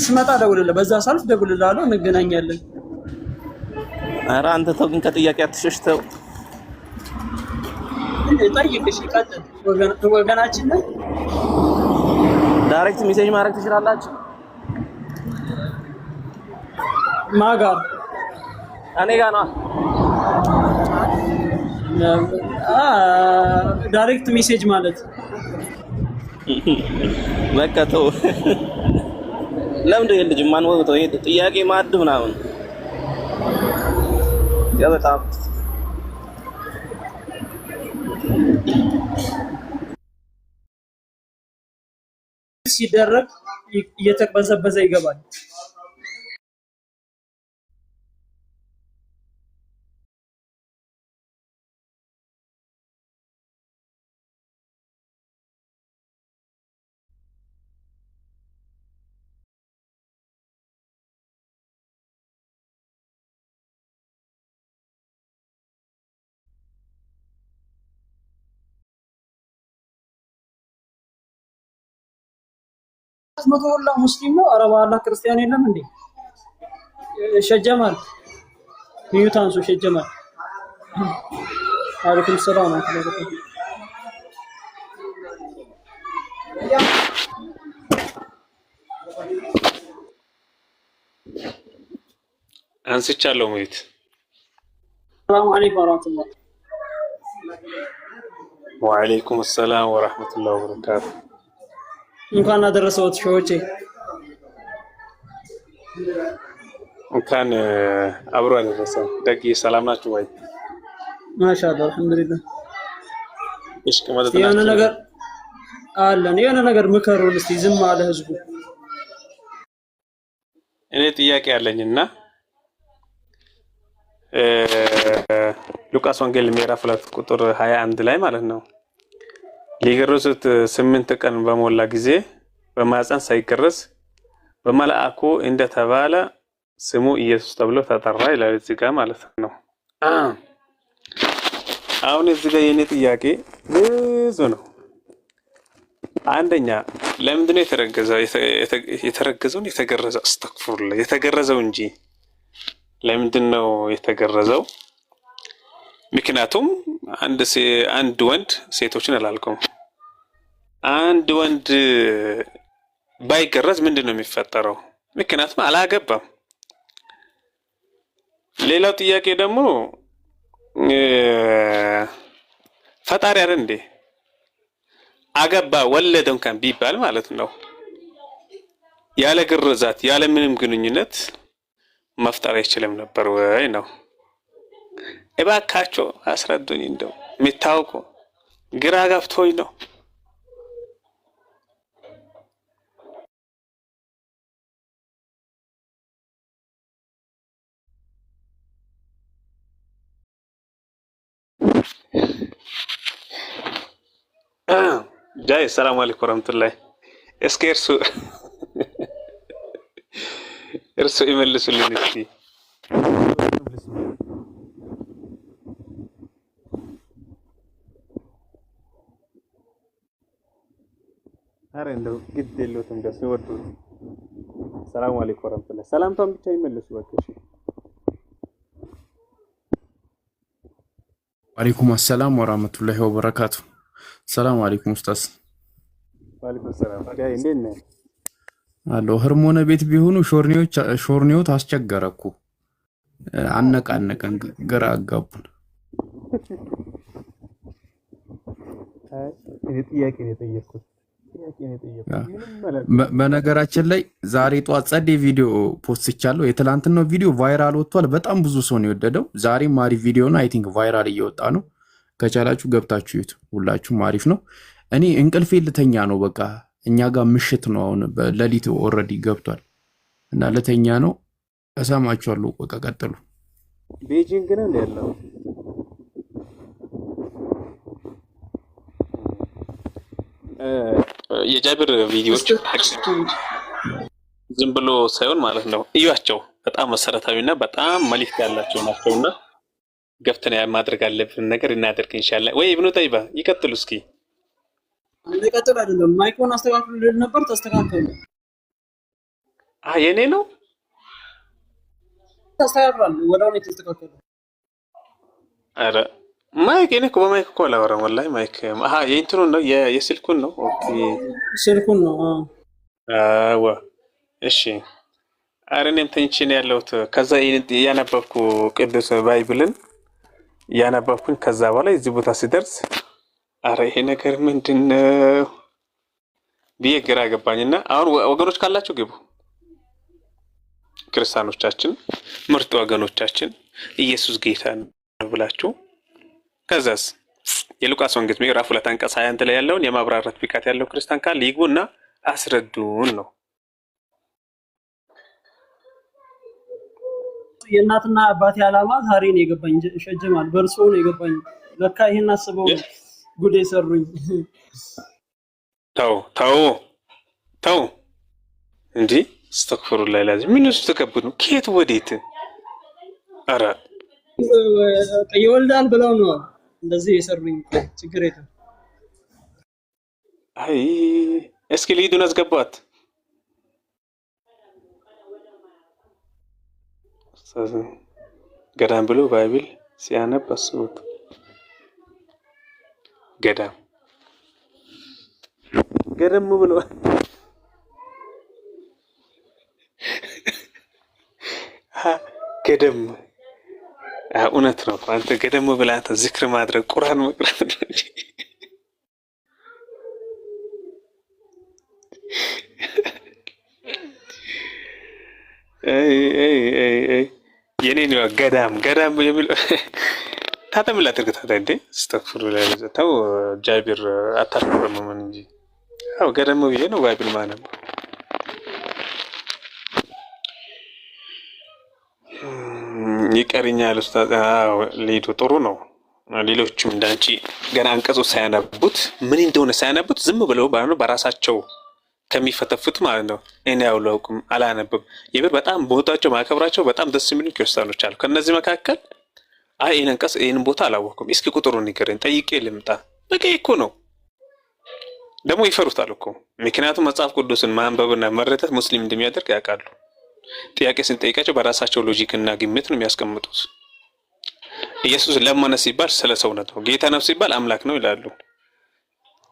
ስመጣ ደውልልህ፣ በዛ ሳልፍ ደውልልሃለሁ፣ እንገናኛለን። ኧረ አንተ ተው ግን ከጥያቄ አትሸሽ። ተው ጠይቅሽ ይቀጥል። ወገናችን ነህ። ዳይሬክት ሜሴጅ ማድረግ ትችላላችሁ። ማጋ እኔ ጋር ነው። ዳይሬክት ሜሴጅ ማለት በቃ ተው። ለምንድን የልጅ ማን ወጥቶ ይሄ ጥያቄ ማዕድ ምናምን በጣም ሲደረግ እየተቅበዘበዘ ይገባል። መቶ ሁላ ሙስሊም ነው። ኧረ በአላህ ክርስቲያን የለም እንዴ? ሸጀማል ሚዩታንሱ ሸጀማል። አለይኩም ሰላም አለይኩም። አንስቻለሁ ሙይት። ሰላም አለይኩም ወራህመቱላህ። ወአለይኩም ሰላም ወራህመቱላሂ ወበረካቱ። እንኳን አደረሰዎት ሾቼ። እንኳን አብሮ አደረሰ። ደግ ሰላም ናችሁ ወይ? ማሻአላህ አልሐምዱሊላህ። እሺ ከማለት የሆነ ነገር አለን። የሆነ ነገር ምከሩን እስቲ። ዝም አለ ህዝቡ። እኔ ጥያቄ አለኝና ሉቃስ ወንጌል ምዕራፍ 2 ቁጥር 21 ላይ ማለት ነው ሊገረዙት 8 ቀን በሞላ ጊዜ በማፀን ሳይገረዝ በመልአኩ እንደተባለ ስሙ ኢየሱስ ተብሎ ተጠራ ይላል እዚህ ጋር ማለት ነው። አሁን እዚህ ጋር የኔ ጥያቄ ብዙ ነው። አንደኛ ለምንድን ነው የተረገዘው የተገረዘው? አስተግፍሩላህ የተገረዘው እንጂ ለምንድን ነው የተገረዘው? ምክንያቱም አንድ ወንድ ሴቶችን አላልኩም፣ አንድ ወንድ ባይገረዝ ምንድን ነው የሚፈጠረው? ምክንያቱም አላገባም። ሌላው ጥያቄ ደግሞ ፈጣሪ አይደል እንዴ አገባ ወለደ እንኳን ቢባል ማለት ነው ያለ ግርዛት ያለ ምንም ግንኙነት መፍጠር አይችልም ነበር ወይ ነው? እባካችሁ አስረዱኝ። እንደው የሚታወቁ ግራ ገብቶኝ ነው። ጃይ ሰላም አለይኩም ወራህመቱላሂ። እስኪ እርሱ ይመልሱልን እስኪ። አረ እንደው ግድ የለውም ደስ ይወዱ። ሰላም አለይኩም ወራህመቱላሂ። ሰላምታውን ብቻ ይመልሱ በቃ። እሺ ወአለይኩም አሰላም ወራህመቱላሂ ወበረካቱ። ሰላም አለይኩም ኡስታዝ። ወአለይኩም ሰላም። ጃይ እንዴት ነህ? አሎ ህርሞነ ቤት ቢሆኑ ሾርኔዎት አስቸገረኩ፣ አነቃነቀን፣ ግራ አጋቡን። ጥያቄ ነው የጠየኩት። በነገራችን ላይ ዛሬ ጧት ጸዴ ቪዲዮ ፖስት ይቻለሁ። የትላንትናው ቪዲዮ ቫይራል ወጥቷል። በጣም ብዙ ሰው ነው የወደደው። ዛሬም አሪፍ ቪዲዮ ነው። አይ ቲንክ ቫይራል እየወጣ ነው። ከቻላችሁ ገብታችሁ ይዩት። ሁላችሁም አሪፍ ነው። እኔ እንቅልፌ ልተኛ ነው። በቃ እኛ ጋር ምሽት ነው አሁን፣ በሌሊት ኦልሬዲ ገብቷል እና ልተኛ ነው። እሰማችኋለሁ። በቃ ቀጥሉ። ቤጂንግ ነው ያለው። የጃብር ቪዲዮዎች ዝም ብሎ ሳይሆን ማለት ነው እዩዋቸው። በጣም መሰረታዊና በጣም መልእክት ያላቸው ናቸውና ገፍተን ማድረግ አለብን ነገር እናደርግ ኢንሻአላህ። ወይ ኢብኑ ጠይባ ይቀጥሉ እስኪ። እንደቀጥል አይደለም ማይክሮን አስተካክሉ ልል ነበር። ተስተካከለ። የኔ ነው ተስተካክሏል። ወዳው ነው የተስተካከለ። አረ ማይክ እኔ እኮ በማይክ እኮ አላወራም ወላሂ። ማይክ የእንትኑን ነው የስልኩን ነው። ኦኬ ስልኩን ነው። አዎ እሺ። አረ እኔም ተኝቼ ነው ያለሁት። ከዛ ያነበብኩ ቅዱስ ባይብልን ያነበብኩኝ። ከዛ በኋላ እዚህ ቦታ ሲደርስ አረ ይሄ ነገር ምንድነው ብዬ ግራ ገባኝና አሁን ወገኖች ካላችሁ ግቡ። ክርስቲያኖቻችን ምርጥ ወገኖቻችን ኢየሱስ ጌታ ነው ብላችሁ ከዛስ የሉቃስ ወንጌል ምዕራፍ 2 አንቀጽ 21 ላይ ያለውን የማብራራት ብቃት ያለው ክርስቲያን ካለ ይግቡና አስረዱን ነው። የእናትና አባቴ ዓላማ ዛሬ ነው የገባኝ። ሸጀማል በርሶ ነው የገባኝ። ለካ ይሄን አስበው ጉዴ ሰሩኝ። ተው እንጂ አስተግፍሩላህ ላዚ ምን ውስጥ ተከብዱ ከየት ወዴት? አረ ይወልዳል ብለው ነው እንደዚህ የሰሩኝ። ችግር የለም። አይ እስኪ ልሂዱን አስገባት። ገዳም ብሎ ባይብል ሲያነብ አስቡት። ገደም ብሎ ገደም እውነት ነው። አንተ ገደም ብለህ አንተ ዝክር ማድረግ ቁርአን መቅራት ነው እንጂ የኔ ነው ገዳም የሚለው ታተም ላድርግታ እንዴ ስተክፍሩ ላይ ተው ጃቢር አታፍርም ምን እንጂ አው ገዳም ብዬ ነው ባይብል ማለት ነው። ይቀርኛል ኡስታዝ። አዎ ሊዱ ጥሩ ነው። ሌሎችም እንዳንቺ ገና አንቀጹ ሳያነቡት ምን እንደሆነ ሳያነቡት ዝም ብለው በራሳቸው ከሚፈተፍት ማለት ነው። እኔ አውለውኩም አላነብም። የብር በጣም ቦታቸው ማከብራቸው በጣም ደስ የሚሉ ክርስቲያኖች አሉ። ከነዚህ መካከል አይ ይሄን አንቀጽ ይሄን ቦታ አላወቅኩም፣ እስኪ ቁጥሩን ንገረኝ ጠይቄ ልምጣ። በቃ እኮ ነው። ደግሞ ይፈሩታል እኮ ምክንያቱም መጽሐፍ ቅዱስን ማንበብና መረዳት ሙስሊም እንደሚያደርግ ያውቃሉ። ጥያቄ ስንጠይቃቸው በራሳቸው ሎጂክ እና ግምት ነው የሚያስቀምጡት። ኢየሱስ ለማነ ሲባል ስለ ሰውነት ነው፣ ጌታ ነው ሲባል አምላክ ነው ይላሉ።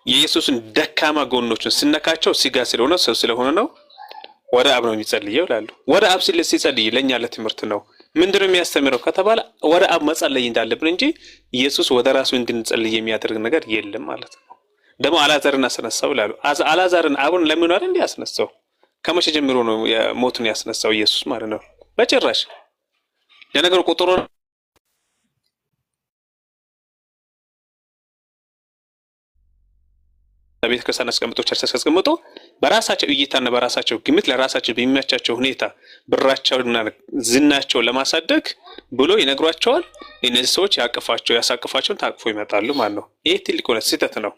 የኢየሱስን ደካማ ጎኖችን ስነካቸው ስጋ ስለሆነ ሰው ስለሆነ ነው ወደ አብ ነው የሚጸልየው ይላሉ። ወደ አብ ሲጸልይ ለኛ ለትምህርት ነው። ምንድነው የሚያስተምረው ከተባለ ወደ አብ መጸለይ እንዳለብን እንጂ ኢየሱስ ወደ ራሱ እንድንጸልይ የሚያደርግ ነገር የለም ማለት ነው። ደግሞ አላዛርን አስነሳው ይላሉ። አላዛርን አቡን ለምን አይደል ያስነሳው? ከመቼ ጀምሮ ነው ሞትን ያስነሳው ኢየሱስ ማለት ነው? በጭራሽ። ለነገሩ ቁጥሩ ቤተ ክርስቲያን አስቀምጦ ቸርች አስቀምጦ በራሳቸው እይታና በራሳቸው ግምት ለራሳቸው በሚያቻቸው ሁኔታ ብራቸውና ዝናቸው ለማሳደግ ብሎ ይነግሯቸዋል። እነዚህ ሰዎች ያሳቅፋቸውን ታቅፎ ይመጣሉ ማለት ነው። ይሄ ትልቅ ሆነ ስህተት ነው።